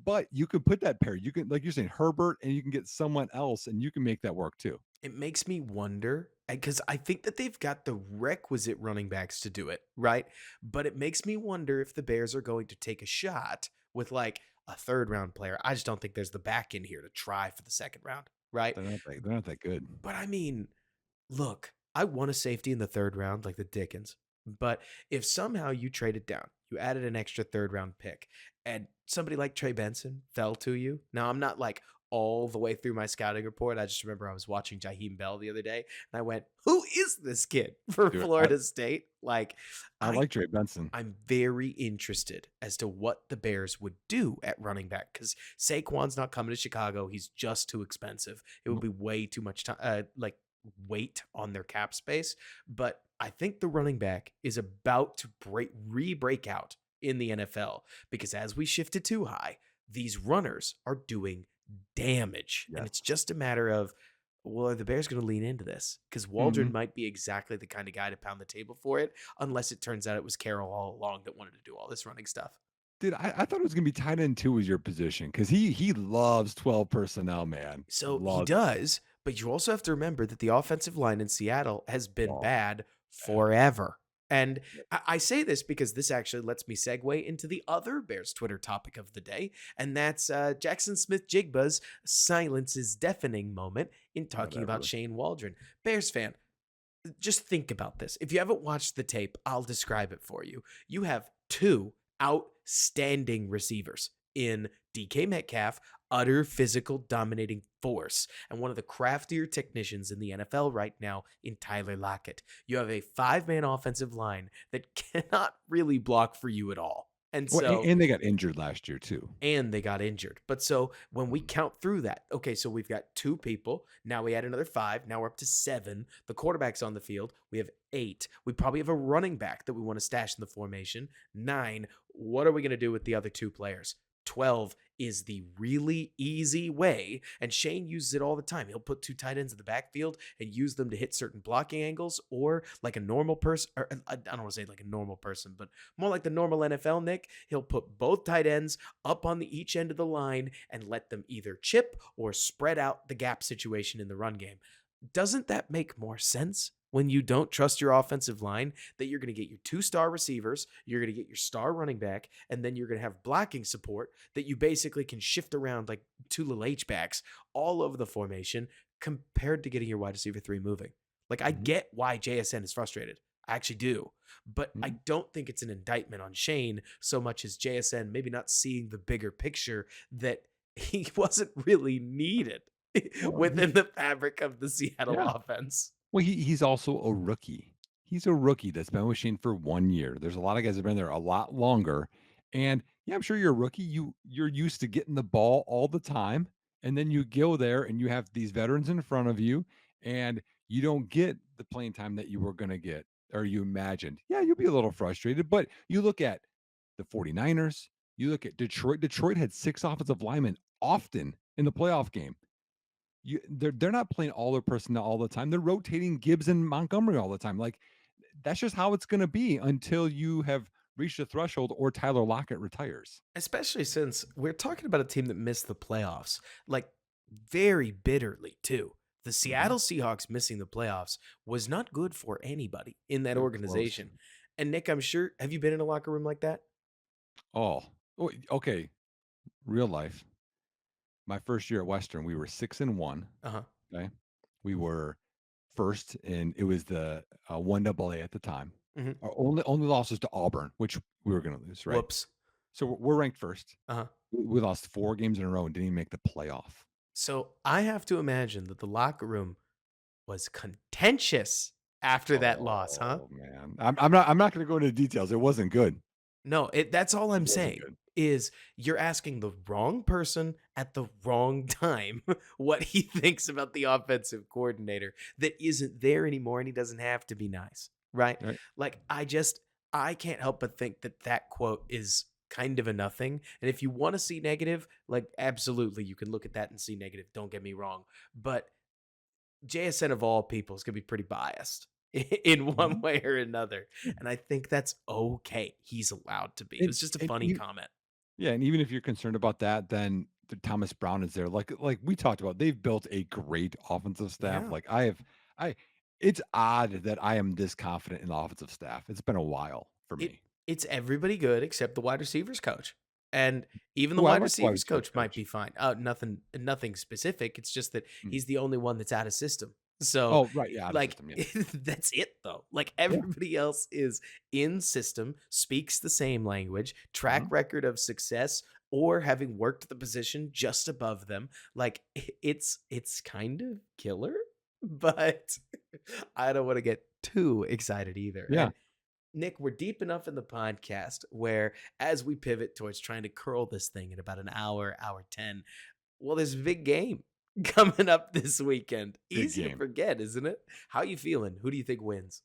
[SPEAKER 2] but you can put that pair. You can, like you're saying, Herbert, and you can get someone else, and you can make that work too.
[SPEAKER 1] It makes me wonder because I think that they've got the requisite running backs to do it, right? But it makes me wonder if the Bears are going to take a shot with like a third round player. I just don't think there's the back in here to try for the second round, right?
[SPEAKER 2] They're not that good.
[SPEAKER 1] But I mean, look, I want a safety in the third round like the Dickens. But if somehow you traded down, you added an extra third round pick, and somebody like Trey Benson fell to you. Now, I'm not like all the way through my scouting report. I just remember I was watching Jaheim Bell the other day, and I went, "Who is this kid for
[SPEAKER 2] Dude,
[SPEAKER 1] Florida State?" Like,
[SPEAKER 2] I
[SPEAKER 1] I
[SPEAKER 2] like Trey Benson.
[SPEAKER 1] I'm very interested as to what the Bears would do at running back because Saquon's not coming to Chicago. He's just too expensive. It would
[SPEAKER 2] Nope.
[SPEAKER 1] be way too much time, like weight on their cap space. But I think the running back is about to break out in the NFL because as we shifted too high, these runners are doing damage, and
[SPEAKER 2] Yes.
[SPEAKER 1] it's just a matter of, well, are the Bears going to lean into this? Because Waldron
[SPEAKER 2] Mhm.
[SPEAKER 1] might be exactly the kind of guy to pound the table for it, unless it turns out it was Carroll all along that wanted to do all this running stuff.
[SPEAKER 2] Dude, I thought it was gonna be tight end 2 was your position because he loves 12 personnel, man.
[SPEAKER 1] So he
[SPEAKER 2] Loves it.
[SPEAKER 1] does, but you also have to remember that the offensive line in Seattle has been
[SPEAKER 2] Oh,
[SPEAKER 1] bad
[SPEAKER 2] bad.
[SPEAKER 1] forever. And
[SPEAKER 2] Yep.
[SPEAKER 1] I say this because this actually lets me segue into the other Bears Twitter topic of the day, and that's Jackson Smith Jigba's silence is deafening moment in talking about
[SPEAKER 2] Whatever.
[SPEAKER 1] Shane Waldron. Bears fan, just think about this. If you haven't watched the tape, I'll describe it for you. You have two outstanding receivers in DK Metcalf, utter physical dominating force, and one of the craftier technicians in the NFL right now in Tyler Lockett. You have a five-man offensive line that cannot really block for you at all. And
[SPEAKER 2] Well,
[SPEAKER 1] so
[SPEAKER 2] and they got injured last year too.
[SPEAKER 1] and they got injured. But so when we
[SPEAKER 2] Mhm.
[SPEAKER 1] count through that, okay, so we've got two people. Now we add another five. Now we're up to seven. The quarterback's on the field. We have eight. We probably have a running back that we want to stash in the formation. Nine. What are we going to do with the other two players? 12 is the really easy way, and Shane uses it all the time. He'll put two tight ends in the backfield and use them to hit certain blocking angles, or like a normal person, or I don't want to say like a normal person, but more like the normal NFL, Nick. He'll put both tight ends up on the each end of the line and let them either chip or spread out the gap situation in the run game. Doesn't that make more sense when you don't trust your offensive line that you're going to get your two-star receivers, you're going to get your star running back, and then you're going to have blocking support that you basically can shift around like two little H-backs all over the formation compared to getting your wide receiver three moving? Like, I
[SPEAKER 2] Mhm.
[SPEAKER 1] get why JSN is frustrated. I actually do. But I
[SPEAKER 2] Mhm.
[SPEAKER 1] don't think it's an indictment on Shane so much as JSN maybe not seeing the bigger picture that he wasn't really needed
[SPEAKER 2] Well,
[SPEAKER 1] within the fabric of the Seattle
[SPEAKER 2] yeah.
[SPEAKER 1] offense.
[SPEAKER 2] Well, he's also a rookie. He's a rookie that's been with Shane for 1 year. There's a lot of guys that have been there a lot longer, and, yeah, I'm sure you're a rookie. You're used to getting the ball all the time, and then you go there and you have these veterans in front of you, and you don't get the playing time that you were gonna get or you imagined. Yeah, you'll be a little frustrated, but you look at the 49ers, you look at Detroit. Detroit had 6 offensive linemen often in the playoff game. They're not playing all their personnel all the time. They're rotating Gibbs and Montgomery all the time. Like, that's just how it's gonna be until you have reached a threshold or Tyler Lockett retires.
[SPEAKER 1] Especially since we're talking about a team that missed the playoffs, like very bitterly, too. The
[SPEAKER 2] Mhm.
[SPEAKER 1] Seattle Seahawks missing the playoffs was not good for anybody in that
[SPEAKER 2] They're close.
[SPEAKER 1] organization. And Nick, I'm sure, have you been in a locker room like that?
[SPEAKER 2] Oh. Oh, okay, real life. My first year at Western, we were 6-1,
[SPEAKER 1] Uh huh.
[SPEAKER 2] okay? We were first, and it was the, 1 AA at the time.
[SPEAKER 1] Hmm.
[SPEAKER 2] Our only losses to Auburn, which we were gonna lose, right?
[SPEAKER 1] Whoops.
[SPEAKER 2] So we're ranked first.
[SPEAKER 1] Uh huh.
[SPEAKER 2] We lost 4 games in a row and didn't even make the playoff.
[SPEAKER 1] So I have to imagine that the locker room was contentious after that loss, huh?
[SPEAKER 2] Oh, man. I'm not gonna go into details. It wasn't good.
[SPEAKER 1] No, that's all
[SPEAKER 2] It
[SPEAKER 1] I'm
[SPEAKER 2] wasn't
[SPEAKER 1] saying
[SPEAKER 2] good.
[SPEAKER 1] is you're asking the wrong person at the wrong time what he thinks about the offensive coordinator that isn't there anymore and he doesn't have to be nice, right?
[SPEAKER 2] Right.
[SPEAKER 1] Like I can't help but think that that quote is kind of a nothing. And if you want to see negative, like absolutely you can look at that and see negative, don't get me wrong. But JSN of all people is going to be pretty biased in one
[SPEAKER 2] Mhm.
[SPEAKER 1] way or another. And I think that's okay. He's allowed to be. It
[SPEAKER 2] And
[SPEAKER 1] was just a
[SPEAKER 2] and
[SPEAKER 1] funny
[SPEAKER 2] e
[SPEAKER 1] comment.
[SPEAKER 2] yeah, and even if you're concerned about that, then the Thomas Brown is there. Like we talked about, they've built a great offensive staff.
[SPEAKER 1] Yeah.
[SPEAKER 2] Like I it's odd that I am this confident in the offensive staff. It's been a while for
[SPEAKER 1] It
[SPEAKER 2] me.
[SPEAKER 1] it's everybody good except the wide receivers coach. And even the
[SPEAKER 2] Ooh, I
[SPEAKER 1] wide
[SPEAKER 2] like the wide
[SPEAKER 1] receivers
[SPEAKER 2] receivers
[SPEAKER 1] coach might
[SPEAKER 2] coach.
[SPEAKER 1] be fine. Nothing specific. It's just that
[SPEAKER 2] Mm.
[SPEAKER 1] he's the only one that's out of system. So
[SPEAKER 2] Oh, right, yeah, out of
[SPEAKER 1] like
[SPEAKER 2] system, yeah.
[SPEAKER 1] that's it though. Like
[SPEAKER 2] Yeah.
[SPEAKER 1] everybody else is in system, speaks the same language, track
[SPEAKER 2] Mhm.
[SPEAKER 1] record of success or having worked the position just above them. Like it's kind of killer, but I don't want to get too excited either.
[SPEAKER 2] Yeah,
[SPEAKER 1] And Nick, we're deep enough in the podcast where as we pivot towards trying to curl this thing in about an hour, hour 10, well, there's a big game coming up this weekend.
[SPEAKER 2] big
[SPEAKER 1] Easy to
[SPEAKER 2] game.
[SPEAKER 1] forget, isn't it? How you feeling? Who do you think wins?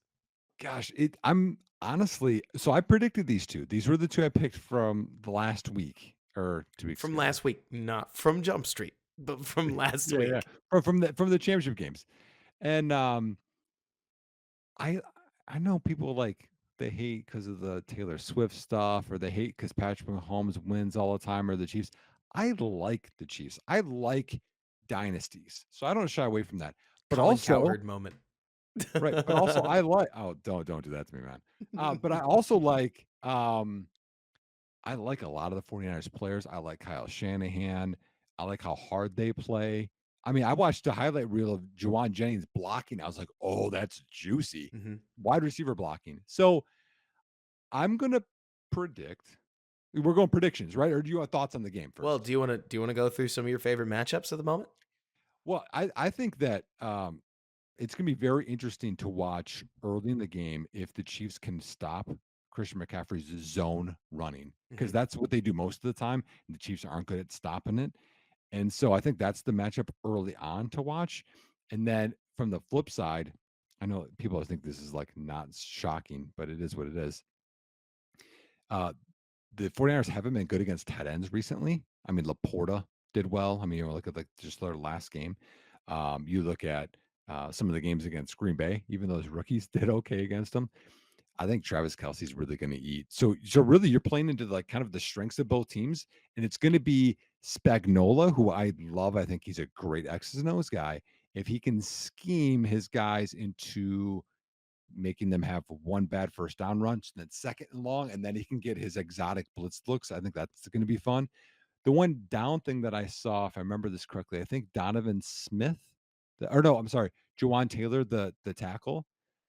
[SPEAKER 2] Gosh, I'm honestly, so I predicted these 2. These were the 2 I picked from the last week or 2 weeks
[SPEAKER 1] From
[SPEAKER 2] ago.
[SPEAKER 1] last week, not from Jump Street, but from last
[SPEAKER 2] Yeah, yeah.
[SPEAKER 1] week.
[SPEAKER 2] From the championship games. And, I I know people, like, they hate because of the Taylor Swift stuff, or they hate because Patrick Mahomes wins all the time, or the Chiefs. I like the Chiefs. I like dynasties, so I don't shy away from that. But
[SPEAKER 1] Colin
[SPEAKER 2] also
[SPEAKER 1] Cowherd moment.
[SPEAKER 2] right, but also I like oh, don't do that to me, man. But I also like, I like a lot of the 49ers players. I like Kyle Shanahan. I like how hard they play. I mean, I watched a highlight reel of Juwan Jennings blocking. I was like, "Oh, that's juicy."
[SPEAKER 1] Mhm.
[SPEAKER 2] Wide receiver blocking. So, I'm gonna predict we're going predictions, right? Or do you have thoughts on the game
[SPEAKER 1] Well,
[SPEAKER 2] first?
[SPEAKER 1] do you wanna go through some of your favorite matchups at the moment?
[SPEAKER 2] Well, I think that, it's gonna be very interesting to watch early in the game if the Chiefs can stop Christian McCaffrey's zone running, because
[SPEAKER 1] Mhm.
[SPEAKER 2] that's what they do most of the time, and the Chiefs aren't good at stopping it. And so I think that's the matchup early on to watch. And then from the flip side, I know people always think this is like not shocking, but it is what it is. Uh, the 49ers haven't been good against tight ends recently. I mean, Laporta did well. I mean, you look at like just their last game. You look at some of the games against Green Bay, even those rookies did okay against them. I think Travis Kelce's really going to eat. So really, you're playing into like kind of the strengths of both teams, and it's going to be Spagnola, who I love. I think he's a great X's and O's guy. If he can scheme his guys into making them have one bad first down run, then second and long, and then he can get his exotic blitz looks. I think that's going to be fun. The one down thing that I saw, if I remember this correctly, I think Donovan Smith, or no, I'm sorry, Jawan Taylor, the tackle.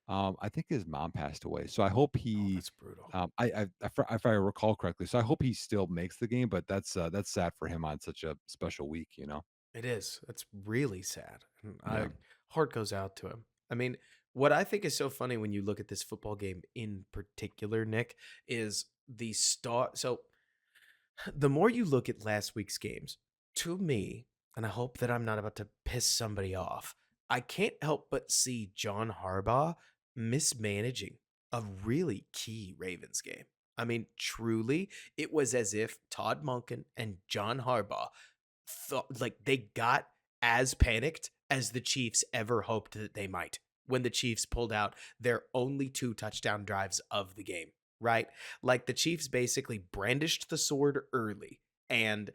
[SPEAKER 2] I think his mom passed away, so I hope
[SPEAKER 1] Oh,
[SPEAKER 2] he.
[SPEAKER 1] that's brutal.
[SPEAKER 2] If I recall correctly, so I hope he still makes the game, but that's sad for him on such a special week, you know.
[SPEAKER 1] It is. It's really sad. And
[SPEAKER 2] Yeah,
[SPEAKER 1] heart goes out to him. I mean, what I think is so funny when you look at this football game in particular, Nick, is the start. So the more you look at last week's games, to me, and I hope that I'm not about to piss somebody off, I can't help but see John Harbaugh mismanaging a really key Ravens game. I mean, truly, it was as if Todd Monken and John Harbaugh thought like they got as panicked as the Chiefs ever hoped that they might when the Chiefs pulled out their only 2 touchdown drives of the game, right? Like the Chiefs basically brandished the sword early and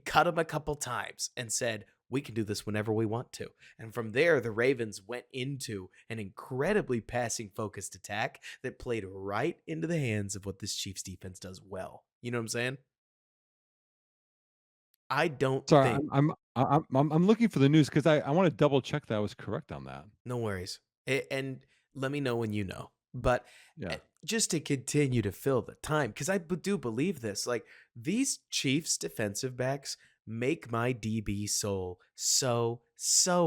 [SPEAKER 1] cut them a couple times and said, we can do this whenever we want to. And from there, the Ravens went into an incredibly passing focused attack that played right into the hands of what this Chiefs defense does well. You know what I'm saying? I don't
[SPEAKER 2] sorry,
[SPEAKER 1] think
[SPEAKER 2] I'm looking for the news because I want to double check that I was correct on that.
[SPEAKER 1] No worries. And let me know when you know. But
[SPEAKER 2] Yeah,
[SPEAKER 1] just to continue to fill the time, because do believe this, like these Chiefs defensive backs make my DB soul so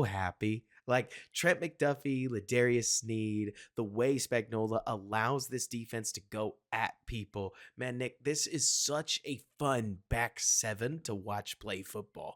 [SPEAKER 1] happy. Like Trent McDuffie, Ladarius Sneed, the way Spagnola allows this defense to go at people. Man, Nick, this is such a fun back seven to watch play football.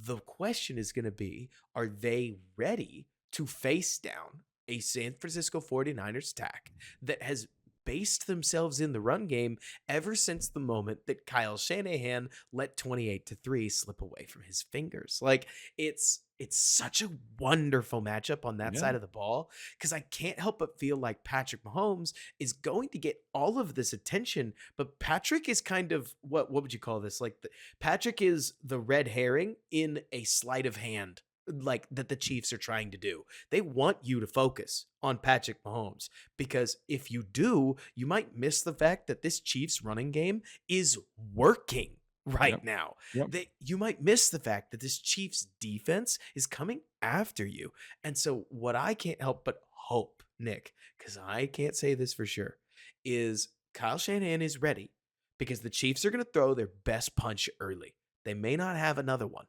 [SPEAKER 1] The question is going to be, are they ready to face down a San Francisco 49ers attack that has based themselves in the run game ever since the moment that Kyle Shanahan let 28-3 slip away from his fingers. Like it's such a wonderful matchup on that
[SPEAKER 2] yeah,
[SPEAKER 1] side of the ball because I can't help but feel like Patrick Mahomes is going to get all of this attention, but Patrick is kind of what would you call this? Like Patrick is the red herring in a sleight of hand like that the Chiefs are trying to do. They want you to focus on Patrick Mahomes because if you do, you might miss the fact that this Chiefs running game is working
[SPEAKER 2] yep,
[SPEAKER 1] right now.
[SPEAKER 2] yep.
[SPEAKER 1] That you might miss the fact that this Chiefs defense is coming after you. And so what I can't help but hope, Nick, cuz I can't say this for sure, is Kyle Shanahan is ready, because the Chiefs are going to throw their best punch early. They may not have another one.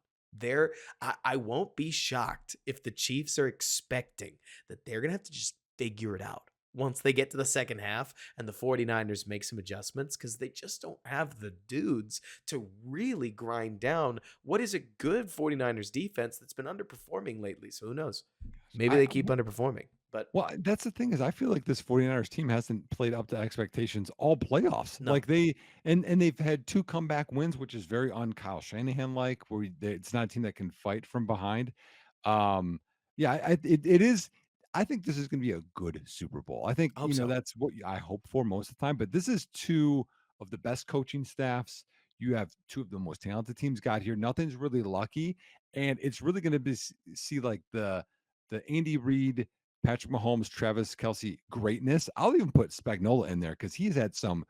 [SPEAKER 1] I won't be shocked if the Chiefs are expecting that they're going to have to just figure it out once they get to the second half and the 49ers make some adjustments because they just don't have the dudes to really grind down what is a good 49ers defense that's been underperforming lately. So who knows? Maybe
[SPEAKER 2] I
[SPEAKER 1] they keep underperforming, but
[SPEAKER 2] Well, that's the thing is I feel like this 49ers team hasn't played up to expectations all playoffs.
[SPEAKER 1] no.
[SPEAKER 2] Like and they've had 2 comeback wins, which is very un-Kyle Shanahan like, where it's not a team that can fight from behind. Um, yeah, it is. I think this is going to be a good Super Bowl. I think
[SPEAKER 1] I hope so.
[SPEAKER 2] that's what I hope for most of the time. But this is 2 of the best coaching staffs. You have 2 of the most talented teams got here. Nothing's really lucky, and it's really going to be see like the Andy Reid, Patrick Mahomes, Travis Kelsey greatness. I'll even put Spagnuolo in there because he's had some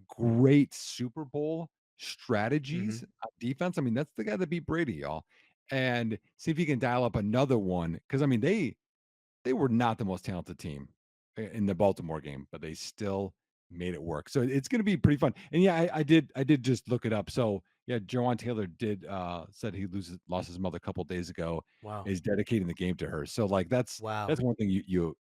[SPEAKER 2] great Super Bowl strategies
[SPEAKER 1] Mhm.
[SPEAKER 2] on defense. I mean, that's the guy that beat Brady, y'all. And see if he can dial up another one. Because I mean, they were not the most talented team in the Baltimore game, but they still made it work. So it's going to be pretty fun. And yeah, I did just look it up. So yeah, Jawan Taylor did said he lost his mother a couple days ago.
[SPEAKER 1] Wow.
[SPEAKER 2] Is dedicating the game to her. So like
[SPEAKER 1] Wow.
[SPEAKER 2] that's one thing you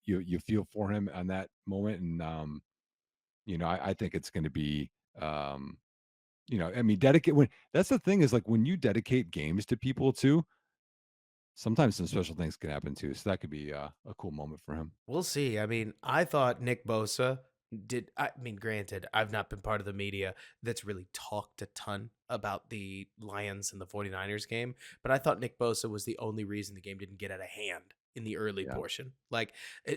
[SPEAKER 2] feel for him on that moment. And I think it's going to be I mean, dedicate when that's the thing is like when you dedicate games to people too, sometimes some special things can happen too. So that could be a cool moment for him.
[SPEAKER 1] We'll see. I mean, I thought Nick Bosa I mean, granted, I've not been part of the media that's really talked a ton about the Lions and the 49ers game, but I thought Nick Bosa was the only reason the game didn't get out of hand in the early
[SPEAKER 2] Yeah.
[SPEAKER 1] portion. Like,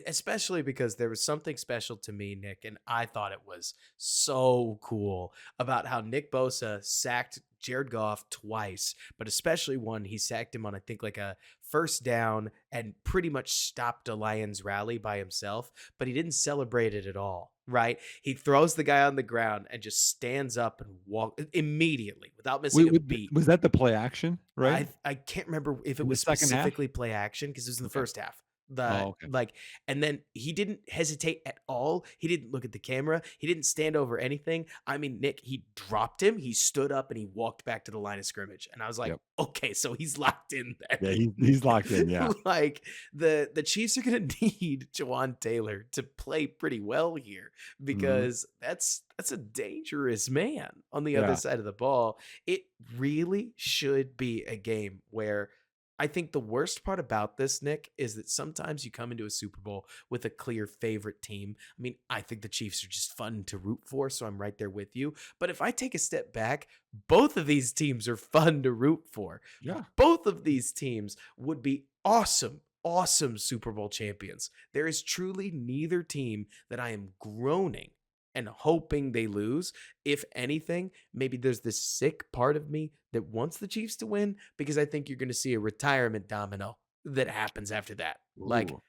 [SPEAKER 1] especially because there was something special to me, Nick, and I thought it was so cool about how Nick Bosa sacked Jared Goff twice, but especially one he sacked him on, I think, like a first down and pretty much stopped a Lions rally by himself, but he didn't celebrate it at all, right? He throws the guy on the ground and just stands up and walk immediately without missing a beat.
[SPEAKER 2] Was that the play action, right?
[SPEAKER 1] I can't remember if it
[SPEAKER 2] In the
[SPEAKER 1] was
[SPEAKER 2] second half?
[SPEAKER 1] specifically play action because it was in the
[SPEAKER 2] Okay.
[SPEAKER 1] first half. The
[SPEAKER 2] Oh, okay.
[SPEAKER 1] like, and then he didn't hesitate at all. He didn't look at the camera. He didn't stand over anything. I mean, Nick, he dropped him. He stood up and he walked back to the line of scrimmage. And I was like,
[SPEAKER 2] Yep.
[SPEAKER 1] okay, so he's locked in
[SPEAKER 2] Yeah,
[SPEAKER 1] there.
[SPEAKER 2] he's locked in, yeah.
[SPEAKER 1] Like the Chiefs are gonna need Jawan Taylor to play pretty well here
[SPEAKER 2] Mhm.
[SPEAKER 1] because that's a dangerous man on the other
[SPEAKER 2] Yeah.
[SPEAKER 1] side of the ball. It really should be a game where I think the worst part about this, Nick, is that sometimes you come into a Super Bowl with a clear favorite team. I mean, I think the Chiefs are just fun to root for, so I'm right there with you. But if I take a step back, both of these teams are fun to root for.
[SPEAKER 2] Yeah.
[SPEAKER 1] Both of these teams would be awesome, awesome Super Bowl champions. There is truly neither team that I am groaning and hoping they lose. If anything, maybe there's this sick part of me that wants the Chiefs to win because I think you're going to see a retirement domino that happens after that. Like
[SPEAKER 2] Ooh.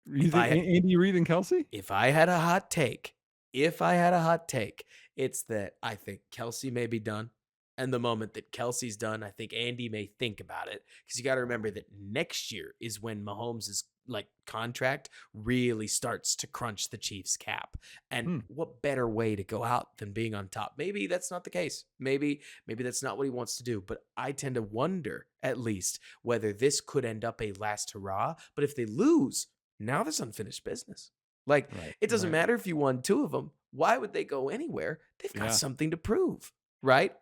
[SPEAKER 2] You
[SPEAKER 1] if
[SPEAKER 2] think
[SPEAKER 1] I
[SPEAKER 2] Andy Reid and Kelsey?
[SPEAKER 1] if I had a hot take, if I had a hot take, it's that I think Kelsey may be done. And the moment that Kelsey's done, I think Andy may think about it. Because you got to remember that next year is when Mahomes' like contract really starts to crunch the Chiefs cap. And
[SPEAKER 2] Hmm,
[SPEAKER 1] what better way to go out than being on top? Maybe that's not the case. Maybe that's not what he wants to do. But I tend to wonder, at least, whether this could end up a last hurrah. But if they lose, now there's unfinished business. Like,
[SPEAKER 2] right,
[SPEAKER 1] it doesn't
[SPEAKER 2] right.
[SPEAKER 1] matter if you won two of them. Why would they go anywhere? They've got
[SPEAKER 2] Yeah.
[SPEAKER 1] something to prove, right?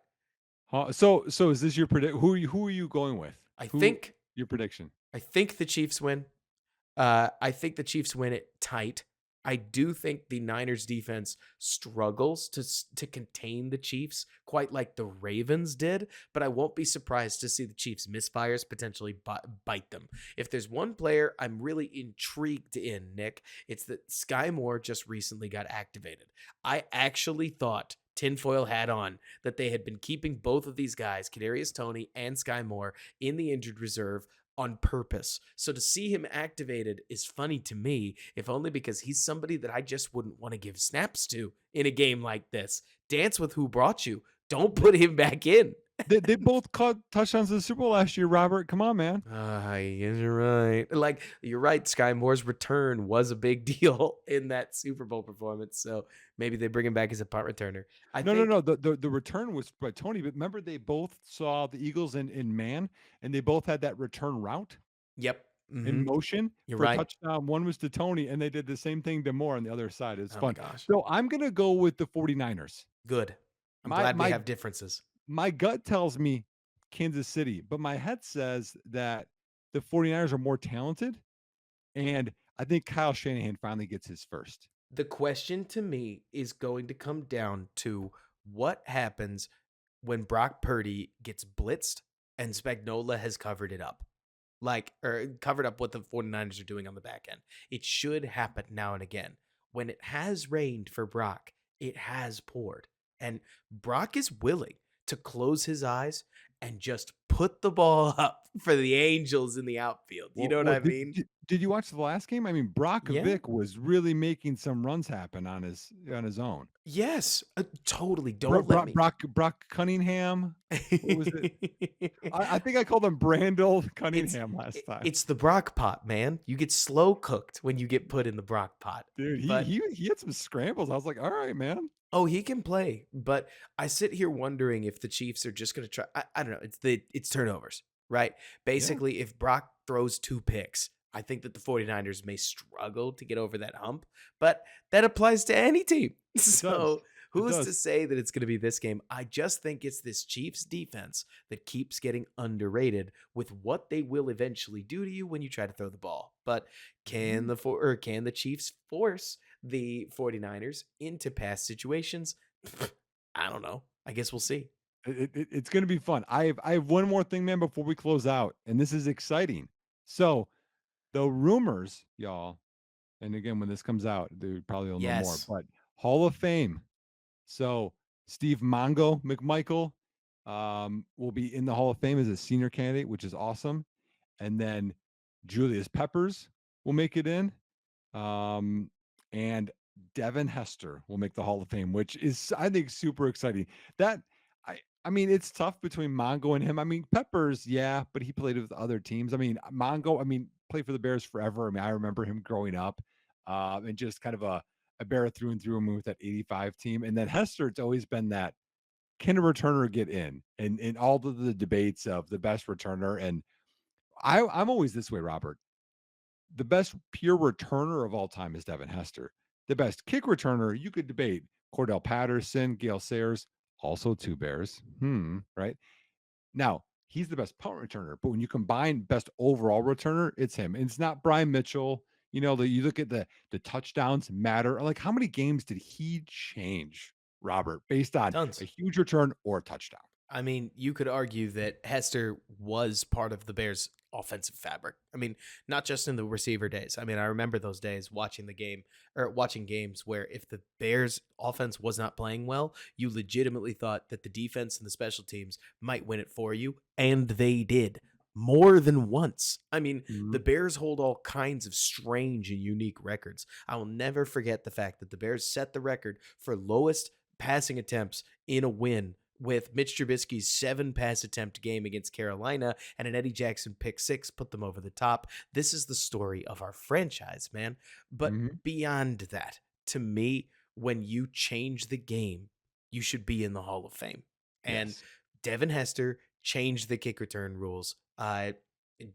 [SPEAKER 2] So is this your predict who are you going with?
[SPEAKER 1] I
[SPEAKER 2] Who
[SPEAKER 1] think
[SPEAKER 2] your prediction?
[SPEAKER 1] I think the Chiefs win. I think the Chiefs win it tight. I do think the Niners defense struggles to contain the Chiefs quite like the Ravens did, but I won't be surprised to see the Chiefs misfires potentially bite them. If there's one player I'm really intrigued in, Nick, it's that Sky Moore just recently got activated. I actually thought tinfoil hat on that they had been keeping both of these guys, Kadarius Toney and Sky Moore, in the injured reserve on purpose. So to see him activated is funny to me, if only because he's somebody that I just wouldn't want to give snaps to in a game like this. Dance with who brought you. Don't put him back in.
[SPEAKER 2] They both caught touchdowns in the Super Bowl last year, Robert. Come on, man.
[SPEAKER 1] Yes, you're right. Like, you're right, Sky Moore's return was a big deal in that Super Bowl performance, so maybe they bring him back as a punt returner. I
[SPEAKER 2] No, no,
[SPEAKER 1] think
[SPEAKER 2] no. The return was by Tony, but remember they both saw the Eagles in man, and they both had that return route
[SPEAKER 1] yep,
[SPEAKER 2] in
[SPEAKER 1] mhm,
[SPEAKER 2] motion
[SPEAKER 1] you're
[SPEAKER 2] for a
[SPEAKER 1] right.
[SPEAKER 2] touchdown. One was to Tony, and they did the same thing to Moore on the other side. It's
[SPEAKER 1] Oh my
[SPEAKER 2] fun.
[SPEAKER 1] gosh.
[SPEAKER 2] So I'm gonna go with the 49ers.
[SPEAKER 1] Good. I'm
[SPEAKER 2] My
[SPEAKER 1] glad we
[SPEAKER 2] my
[SPEAKER 1] have differences.
[SPEAKER 2] my gut tells me Kansas City, but my head says that the 49ers are more talented, and I think Kyle Shanahan finally gets his first.
[SPEAKER 1] The question to me is going to come down to what happens when Brock Purdy gets blitzed and Spagnola has covered it up. Like, or covered up what the 49ers are doing on the back end. It should happen now and again. When it has rained for Brock, it has poured. And Brock is willing to close his eyes and just put the ball up for the Angels in the outfield. You know what
[SPEAKER 2] Well,
[SPEAKER 1] I mean?
[SPEAKER 2] did you watch the last game? I mean, Brock
[SPEAKER 1] Yeah.
[SPEAKER 2] Vick was really making some runs happen on his own.
[SPEAKER 1] Yes. Totally. Don't let me.
[SPEAKER 2] Brock Cunningham. What was it? I think I called him Brandel
[SPEAKER 1] it's
[SPEAKER 2] Cunningham last time.
[SPEAKER 1] it's the Brock pot, man. You get slow cooked when you get put in the Brock pot.
[SPEAKER 2] Dude,
[SPEAKER 1] But
[SPEAKER 2] he had some scrambles. I was like, "All right, man."
[SPEAKER 1] oh, he can play, but I sit here wondering if the Chiefs are just gonna try. I don't know. It's turnovers, right?
[SPEAKER 2] Yeah,
[SPEAKER 1] Basically, if Brock throws 2 picks, I think that the 49ers may struggle to get over that hump, but that applies to any team.
[SPEAKER 2] it does.
[SPEAKER 1] So
[SPEAKER 2] It
[SPEAKER 1] who's to
[SPEAKER 2] does.
[SPEAKER 1] say that it's gonna be this game? I just think it's this Chiefs defense that keeps getting underrated with what they will eventually do to you when you try to throw the ball. But
[SPEAKER 2] Mhm.
[SPEAKER 1] can the Chiefs force the 49ers into pass situations? I don't know. I guess we'll see.
[SPEAKER 2] It's gonna be fun. I have one more thing, man, before we close out, and this is exciting. So, the rumors, y'all, and again, when this comes out, dude, probably will know more,
[SPEAKER 1] Yes.
[SPEAKER 2] but Hall of Fame. So Steve Mongo McMichael will be in the Hall of Fame as a senior candidate, which is awesome. And then Julius Peppers will make it in. Um, and Devin Hester will make the Hall of Fame, which is I think super exciting. That I mean, it's tough between Mongo and him. I mean, Peppers, yeah, but he played with other teams. I mean, Mongo, I mean, played for the Bears forever. I mean, I remember him growing up, and just kind of a Bear through and through with that 85 team. And then Hester, it's always been that can a returner get in in all of the debates of the best returner. And I'm always this way, Robert. The best pure returner of all time is Devin Hester. The best kick returner, you could debate Cordell Patterson, Gale Sayers, also two Bears. Right? Now, he's the best punt returner, but when you combine best overall returner, it's him. And it's not Brian Mitchell. You know, you look at the touchdowns matter. Like how many games did he change, Robert, based on a
[SPEAKER 1] Tons.
[SPEAKER 2] huge return or a touchdown?
[SPEAKER 1] I mean, you could argue that Hester was part of the Bears' offensive fabric. I mean, not just in the receiver days. I mean, I remember those days watching the game or watching games where if the Bears' offense was not playing well, you legitimately thought that the defense and the special teams might win it for you, and they did more than once. I mean, the
[SPEAKER 2] Mhm.
[SPEAKER 1] Bears hold all kinds of strange and unique records. I will never forget the fact that the Bears set the record for lowest passing attempts in a win with Mitch Trubisky's 7 pass attempt game against Carolina and an Eddie Jackson pick six put them over the top. This is the story of our franchise, man. But
[SPEAKER 2] Mhm.
[SPEAKER 1] beyond that, to me, when you change the game, you should be in the Hall of Fame. And
[SPEAKER 2] Yes.
[SPEAKER 1] Devin Hester changed the kick return rules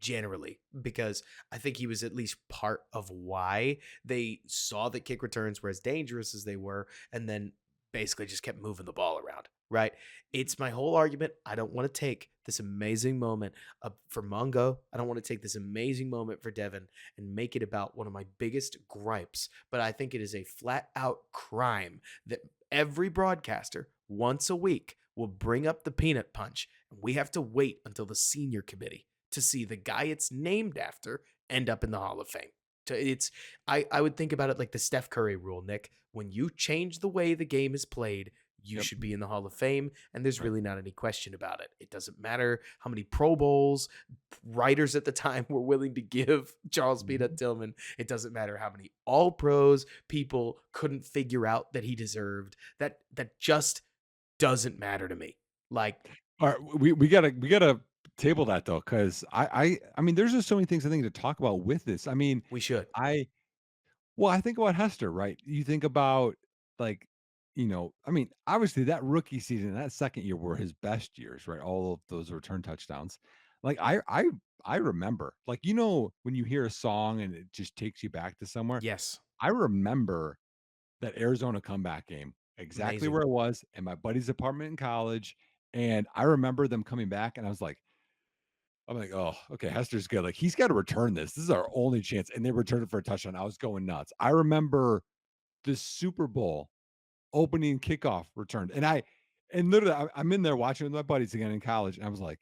[SPEAKER 1] generally because I think he was at least part of why they saw that kick returns were as dangerous as they were and then basically just kept moving the ball around, right? It's my whole argument. I don't want to take this amazing moment for Mungo. I don't want to take this amazing moment for Devin and make it about one of my biggest gripes, but I think it is a flat out crime that every broadcaster once a week will bring up the peanut punch, and we have to wait until the senior committee to see the guy it's named after end up in the Hall of Fame. It's I would think about it like the Steph Curry rule, Nick. When you change the way the game is played, you
[SPEAKER 2] Yep.
[SPEAKER 1] should be in the Hall of Fame, and there's
[SPEAKER 2] Right.
[SPEAKER 1] really not any question about it. It doesn't matter how many Pro Bowls writers at the time were willing to give Charles Peanut
[SPEAKER 2] Mhm.
[SPEAKER 1] Tillman. It doesn't matter how many All Pros people couldn't figure out that he deserved. That just doesn't matter to me. Like
[SPEAKER 2] All right, we gotta table that though, because I mean, there's just so many things I think to talk about with this. I mean,
[SPEAKER 1] We should.
[SPEAKER 2] I well, I think about Hester, right? You think about like, I mean, obviously that rookie season, that second year were his best years, right? All of those return touchdowns. Like I remember, like, when you hear a song and it just takes you back to somewhere.
[SPEAKER 1] Yes.
[SPEAKER 2] I remember that Arizona comeback game, exactly
[SPEAKER 1] Amazing.
[SPEAKER 2] where it was in my buddy's apartment in college. And I remember them coming back, and I'm like, "Oh, okay, Hester's good. Like, he's got to return this. This is our only chance." And they returned it for a touchdown. I was going nuts. I remember the Super Bowl opening kickoff returned, and literally, I'm in there watching with my buddies again in college, and I was like,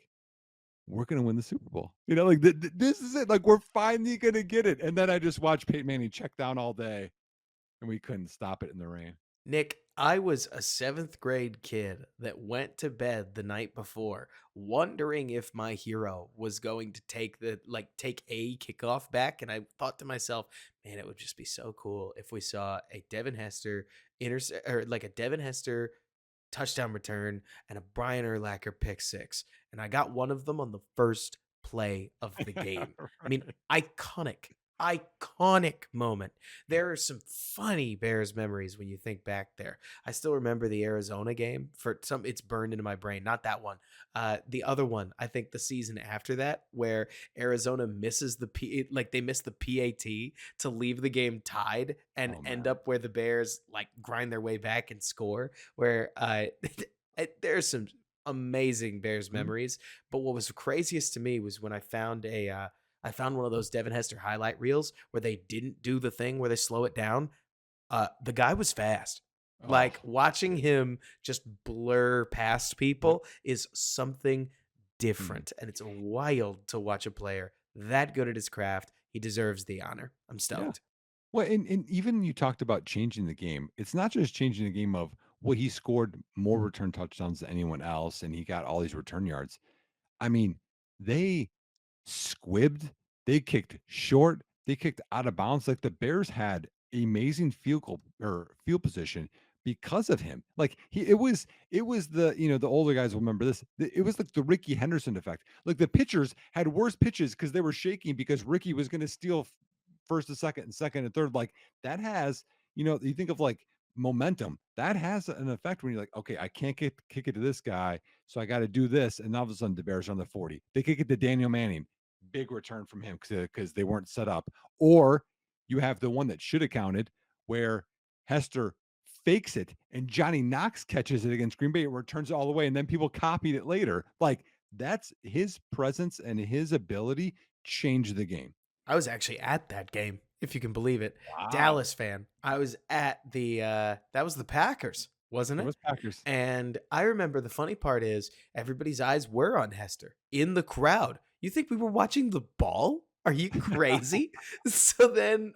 [SPEAKER 2] "We're gonna win the Super Bowl." Like, this is it. Like, we're finally gonna get it. And then I just watched Peyton Manning check down all day, and we couldn't stop it in the rain.
[SPEAKER 1] Nick, I was a seventh grade kid that went to bed the night before wondering if my hero was going to take a kickoff back. And I thought to myself, man, it would just be so cool if we saw a Devin Hester or like a Devin Hester touchdown return and a Brian Urlacher pick six. And I got one of them on the first play of the game. I mean,
[SPEAKER 2] Right.
[SPEAKER 1] iconic moment. There are some funny Bears memories when you think back there. I still remember the Arizona game. For some, it's burned into my brain. Not that one. The other one, I think the season after that, where Arizona misses like they miss the PAT to leave the game tied and
[SPEAKER 2] Oh,
[SPEAKER 1] end
[SPEAKER 2] man.
[SPEAKER 1] up where the Bears like grind their way back and score. Where there's some amazing Bears
[SPEAKER 2] Mhm.
[SPEAKER 1] memories. But what was craziest to me was when I found one of those Devin Hester highlight reels where they didn't do the thing where they slow it down. The guy was fast.
[SPEAKER 2] Oh,
[SPEAKER 1] Like watching him just blur past
[SPEAKER 2] yep.
[SPEAKER 1] people is something
[SPEAKER 2] Mhm.
[SPEAKER 1] different, and it's wild to watch a player that good at his craft. He deserves the honor. I'm
[SPEAKER 2] Yeah.
[SPEAKER 1] stoked.
[SPEAKER 2] Well, and even you talked about changing the game. It's not just changing the game of, well, he scored more return touchdowns than anyone else, and he got all these return yards. I mean, they squibbed, they kicked short, they kicked out of bounds. Like, the Bears had amazing field position because of him. Like, it was the older guys will remember this. It was like the Ricky Henderson effect. Like, the pitchers had worse pitches because they were shaking because Ricky was going to steal first and second and third. Like, that has, you think of like momentum. That has an effect when you're like, okay, I can't kick it to this guy, so I got to do this. And all of a sudden, the Bears are on the 40. They kick it to Daniel Manning. Big return from him because they weren't set up. Or you have the one that should have counted where Hester fakes it and Johnny Knox catches it against Green Bay and returns it all the way. And then people copied it later. Like, that's his presence and his ability changed the game.
[SPEAKER 1] I was actually at that game, if you can believe it.
[SPEAKER 2] Wow.
[SPEAKER 1] Dallas fan. I was at the that was the Packers, wasn't
[SPEAKER 2] It
[SPEAKER 1] it?
[SPEAKER 2] was Packers.
[SPEAKER 1] And I remember the funny part is everybody's eyes were on Hester in the crowd. You think we were watching the ball? Are you crazy? So then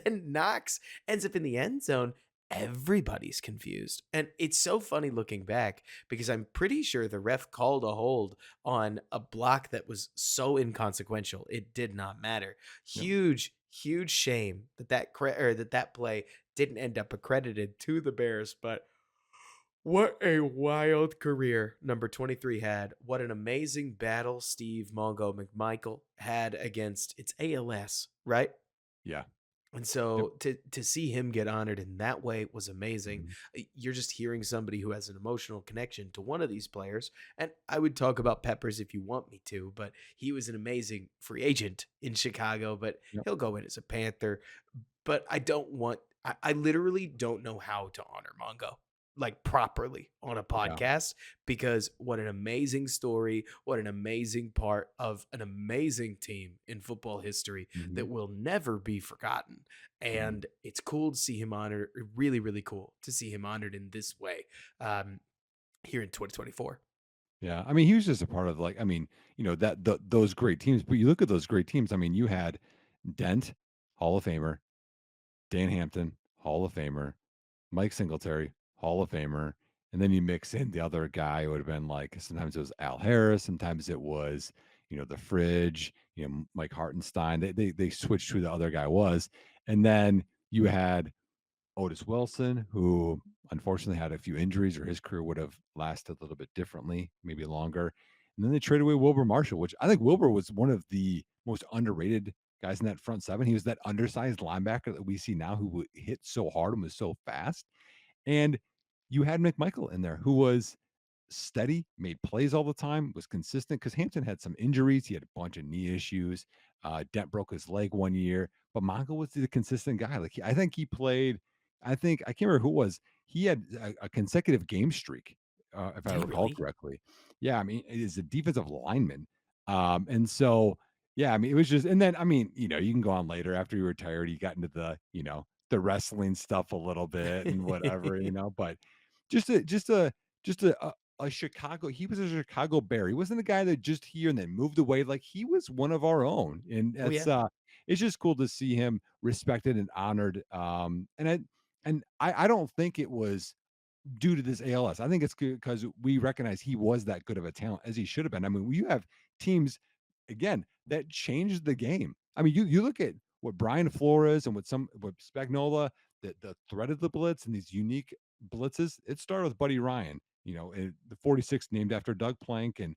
[SPEAKER 1] Knox ends up in the end zone. Everybody's confused. And it's so funny looking back because I'm pretty sure the ref called a hold on a block that was so inconsequential. It did not matter.
[SPEAKER 2] Yep.
[SPEAKER 1] Huge shame that that play didn't end up accredited to the Bears, but what a wild career number 23 had. What an amazing battle Steve Mongo McMichael had against its ALS, right?
[SPEAKER 2] Yeah.
[SPEAKER 1] And
[SPEAKER 2] Yep.
[SPEAKER 1] so to see him get honored in that way was amazing.
[SPEAKER 2] Mhm.
[SPEAKER 1] You're just hearing somebody who has an emotional connection to one of these players. And I would talk about Peppers if you want me to, but he was an amazing free agent in Chicago, but
[SPEAKER 2] Yep.
[SPEAKER 1] he'll go in as a Panther. But I literally don't know how to honor Mongo like properly on a
[SPEAKER 2] Yeah.
[SPEAKER 1] podcast because what an amazing story, what an amazing part of an amazing team in football history
[SPEAKER 2] Mhm.
[SPEAKER 1] that will never be forgotten.
[SPEAKER 2] Mhm.
[SPEAKER 1] And it's cool to see him honored, really, really cool to see him honored in this way um, here in 2024.
[SPEAKER 2] Yeah, I mean, he was just a part of, like, I mean, those great teams. But you look at those great teams. I mean, you had Dent, Hall of Famer, Dan Hampton, Hall of Famer, Mike Singletary, Hall of Famer, and then you mix in the other guy. It would have been like sometimes it was Al Harris, sometimes it was the Fridge, Mike Hartenstein. They switched who the other guy was, and then you had Otis Wilson, who unfortunately had a few injuries, or his career would have lasted a little bit differently, maybe longer. And then they traded away Wilbur Marshall, which I think Wilbur was one of the most underrated guys in that front seven. He was that undersized linebacker that we see now who would hit so hard and was so fast. And you had McMichael in there, who was steady, made plays all the time, was consistent because Hampton had some injuries. He had a bunch of knee issues. Dent broke his leg one year, but Mongo was the consistent guy. Like I think he played. I can't remember who it was. He had a consecutive game streak, if I
[SPEAKER 1] Did he
[SPEAKER 2] recall
[SPEAKER 1] really?
[SPEAKER 2] correctly. Yeah, I mean, it is a defensive lineman, and so yeah, I mean, it was just. And then I mean, you can go on later after he retired. He got into the wrestling stuff a little bit and whatever, but just a Chicago he was a Chicago Bear. He wasn't a guy that just here and then moved away, like, he was one of our own, and
[SPEAKER 1] Oh yeah.
[SPEAKER 2] it's just cool to see him respected and honored, and I don't think it was due to this ALS. I think it's because we recognize he was that good of a talent as he should have been. I mean, you have teams again that changed the game. I mean, you look at what Brian Flores and what Spagnola, the threat of the blitz and these unique blitzes. It started with Buddy Ryan, the 46 named after Doug Plank and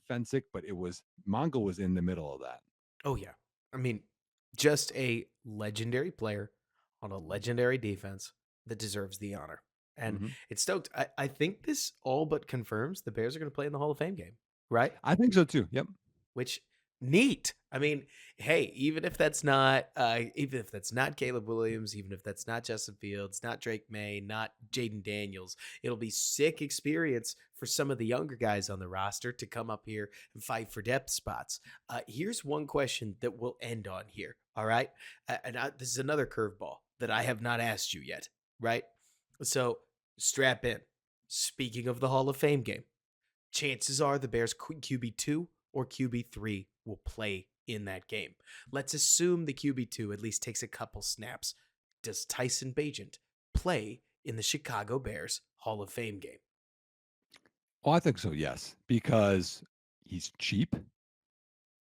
[SPEAKER 2] Fensick, but it was Mongo was in the middle of that.
[SPEAKER 1] Oh yeah. I mean, just a legendary player on a legendary defense that deserves the honor. And
[SPEAKER 2] Mhm.
[SPEAKER 1] it's stoked. I think this all but confirms the Bears are going to play in the Hall of Fame game, right?
[SPEAKER 2] I think so too. Yep.
[SPEAKER 1] Which neat. I mean, hey, even if that's not Caleb Williams, even if that's not Justin Fields, not Drake May, not Jaden Daniels, it'll be sick experience for some of the younger guys on the roster to come up here and fight for depth spots. Here's one question that we'll end on here. All right, this is another curveball that I have not asked you yet. Right, so strap in. Speaking of the Hall of Fame game, chances are the Bears QB2 or QB3 will play in that game. Let's assume the QB2 at least takes a couple snaps. Does Tyson Bagent play in the Chicago Bears Hall of Fame game?
[SPEAKER 2] Oh, I think so. Yes, because he's cheap.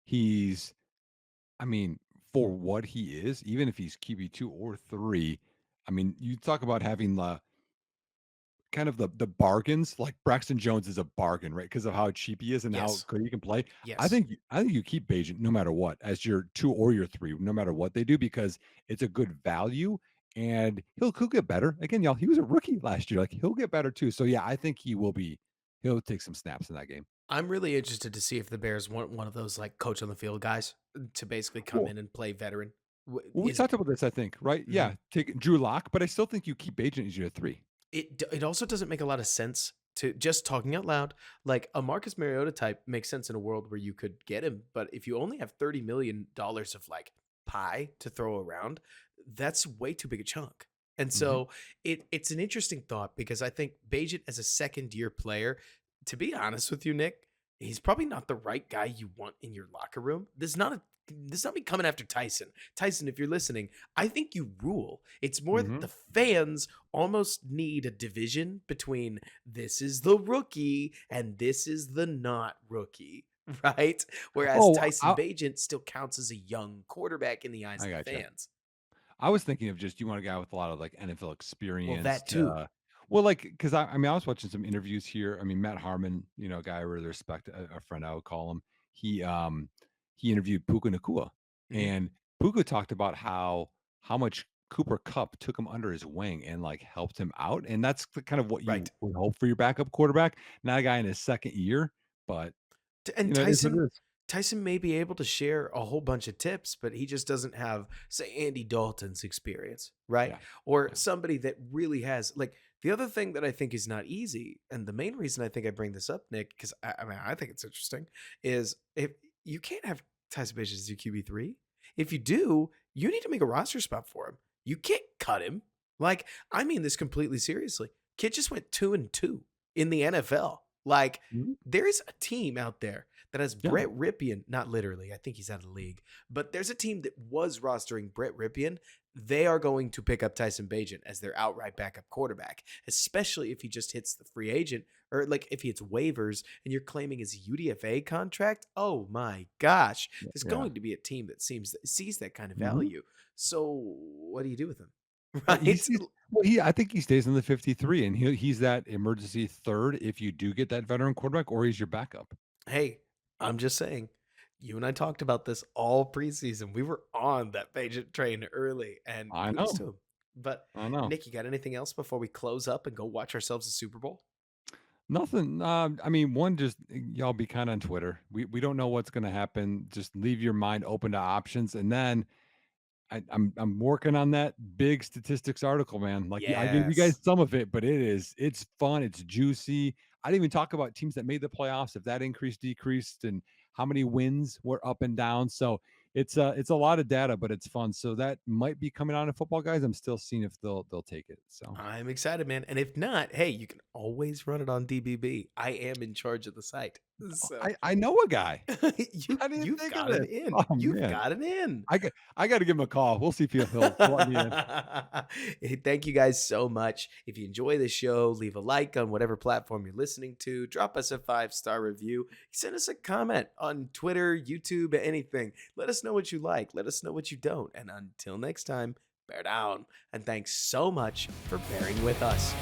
[SPEAKER 2] He's I mean, for what he is, even if he's QB2 or 3, I mean, you talk about having the kind of the bargains, like Braxton Jones is a bargain, right? Because of how cheap he is and how
[SPEAKER 1] Yes.
[SPEAKER 2] good he can play.
[SPEAKER 1] Yes.
[SPEAKER 2] I think you keep Bagent no matter what, as your 2 or your 3, no matter what they do, because it's a good value and he'll get better. Again, y'all, he was a rookie last year. Like, he'll get better too. So yeah, I think he'll take some snaps in that game.
[SPEAKER 1] I'm really interested to see if the Bears want one of those like coach on the field guys to basically come
[SPEAKER 2] Well
[SPEAKER 1] in and play veteran.
[SPEAKER 2] well, we
[SPEAKER 1] Is
[SPEAKER 2] talked about this, I think, right?
[SPEAKER 1] mhm.
[SPEAKER 2] Yeah, take Drew Lock, but I still think you keep Bagent as your 3.
[SPEAKER 1] It also doesn't make a lot of sense to just talking out loud. Like a Marcus Mariota type makes sense in a world where you could get him, but if you only have $30 million of like pie to throw around, that's way too big a chunk. And
[SPEAKER 2] Mhm,
[SPEAKER 1] so it's an interesting thought because I think Bajent as a second year player, to be honest with you, Nick, he's probably not the right guy you want in your locker room. This is not me coming after Tyson. Tyson, if you're listening, I think you rule. It's more that the
[SPEAKER 2] mhm.
[SPEAKER 1] fans almost need a division between this is the rookie and this is the not rookie, right? Whereas
[SPEAKER 2] Oh,
[SPEAKER 1] Tyson Bagent still counts as a young quarterback in the eyes
[SPEAKER 2] I
[SPEAKER 1] of the
[SPEAKER 2] gotcha.
[SPEAKER 1] fans.
[SPEAKER 2] I was thinking of just you want a guy with a lot of, like, NFL
[SPEAKER 1] Well,
[SPEAKER 2] experience
[SPEAKER 1] that too.
[SPEAKER 2] well, like, because I mean, I was watching some interviews here. I mean, Matt Harmon, a guy I really respect, a friend I would call him. He, he interviewed Puka Nakua,
[SPEAKER 1] Mhm.
[SPEAKER 2] and Puka talked about how much Cooper Cup took him under his wing and, like, helped him out, and that's the kind of what you
[SPEAKER 1] Right.
[SPEAKER 2] would hope for your backup quarterback, not a guy in his 2nd year, but,
[SPEAKER 1] And
[SPEAKER 2] it is what it
[SPEAKER 1] Tyson
[SPEAKER 2] is.
[SPEAKER 1] Tyson may be able to share a whole bunch of tips, but he just doesn't have, say, Andy Dalton's experience, right?
[SPEAKER 2] Yeah.
[SPEAKER 1] Or
[SPEAKER 2] Yeah.
[SPEAKER 1] somebody that really has like the other thing that I think is not easy, and the main reason I think I bring this up, Nick, because I mean I think it's interesting, is if you can't have Tyson Bagent as your QB3. If you do, you need to make a roster spot for him. You can't cut him. Like, I mean this completely seriously. Kid just went 2-2 in the NFL. Like,
[SPEAKER 2] Mhm.
[SPEAKER 1] there is a team out there that has
[SPEAKER 2] Yeah.
[SPEAKER 1] Brett Ripien, not literally, I think he's out of the league, but there's a team that was rostering Brett Ripien. They are going to pick up Tyson Bagent as their outright backup quarterback, especially if he just hits the free agent or like if he hits waivers and you're claiming his UDFA contract. Oh my gosh, there's
[SPEAKER 2] Yeah.
[SPEAKER 1] going to be a team that sees that kind of
[SPEAKER 2] Mhm.
[SPEAKER 1] value. So what do you do with him?
[SPEAKER 2] He
[SPEAKER 1] Right?
[SPEAKER 2] Well, I think he stays in the 53, and he's that emergency third if you do get that veteran quarterback, or he's your backup.
[SPEAKER 1] Hey, I'm just saying, you and I talked about this all preseason. We were on that Paget train early, and
[SPEAKER 2] I
[SPEAKER 1] kudos
[SPEAKER 2] know,
[SPEAKER 1] to him. But
[SPEAKER 2] I know.
[SPEAKER 1] Nick, you got anything else before we close up and go watch ourselves a Super Bowl?
[SPEAKER 2] Nothing. I mean, one, just y'all be kind on Twitter. We don't know what's going to happen. Just leave your mind open to options, and then I'm working on that big statistics article, man. Like, I gave you guys
[SPEAKER 1] Yes.
[SPEAKER 2] some of it, but it's fun, it's juicy. I didn't even talk about teams that made the playoffs, if that increased, decreased, and how many wins were up and down. So it's a lot of data, but it's fun. So that might be coming on in football, guys. I'm still seeing if they'll take it. So
[SPEAKER 1] I'm excited, man. And if not, hey, you can always run it on DBB. I am in charge of the site. So
[SPEAKER 2] I know a guy. I didn't
[SPEAKER 1] you've
[SPEAKER 2] think of
[SPEAKER 1] got it
[SPEAKER 2] it.
[SPEAKER 1] in.
[SPEAKER 2] Oh
[SPEAKER 1] You've
[SPEAKER 2] man.
[SPEAKER 1] got it in.
[SPEAKER 2] I got to give him a call. We'll see if he'll let me in.
[SPEAKER 1] Hey, thank you guys so much. If you enjoy the show, leave a like on whatever platform you're listening to. Drop us a 5-star review. Send us a comment on Twitter, YouTube, anything. Let us know what you like. Let us know what you don't. And until next time, bear down. And thanks so much for bearing with us.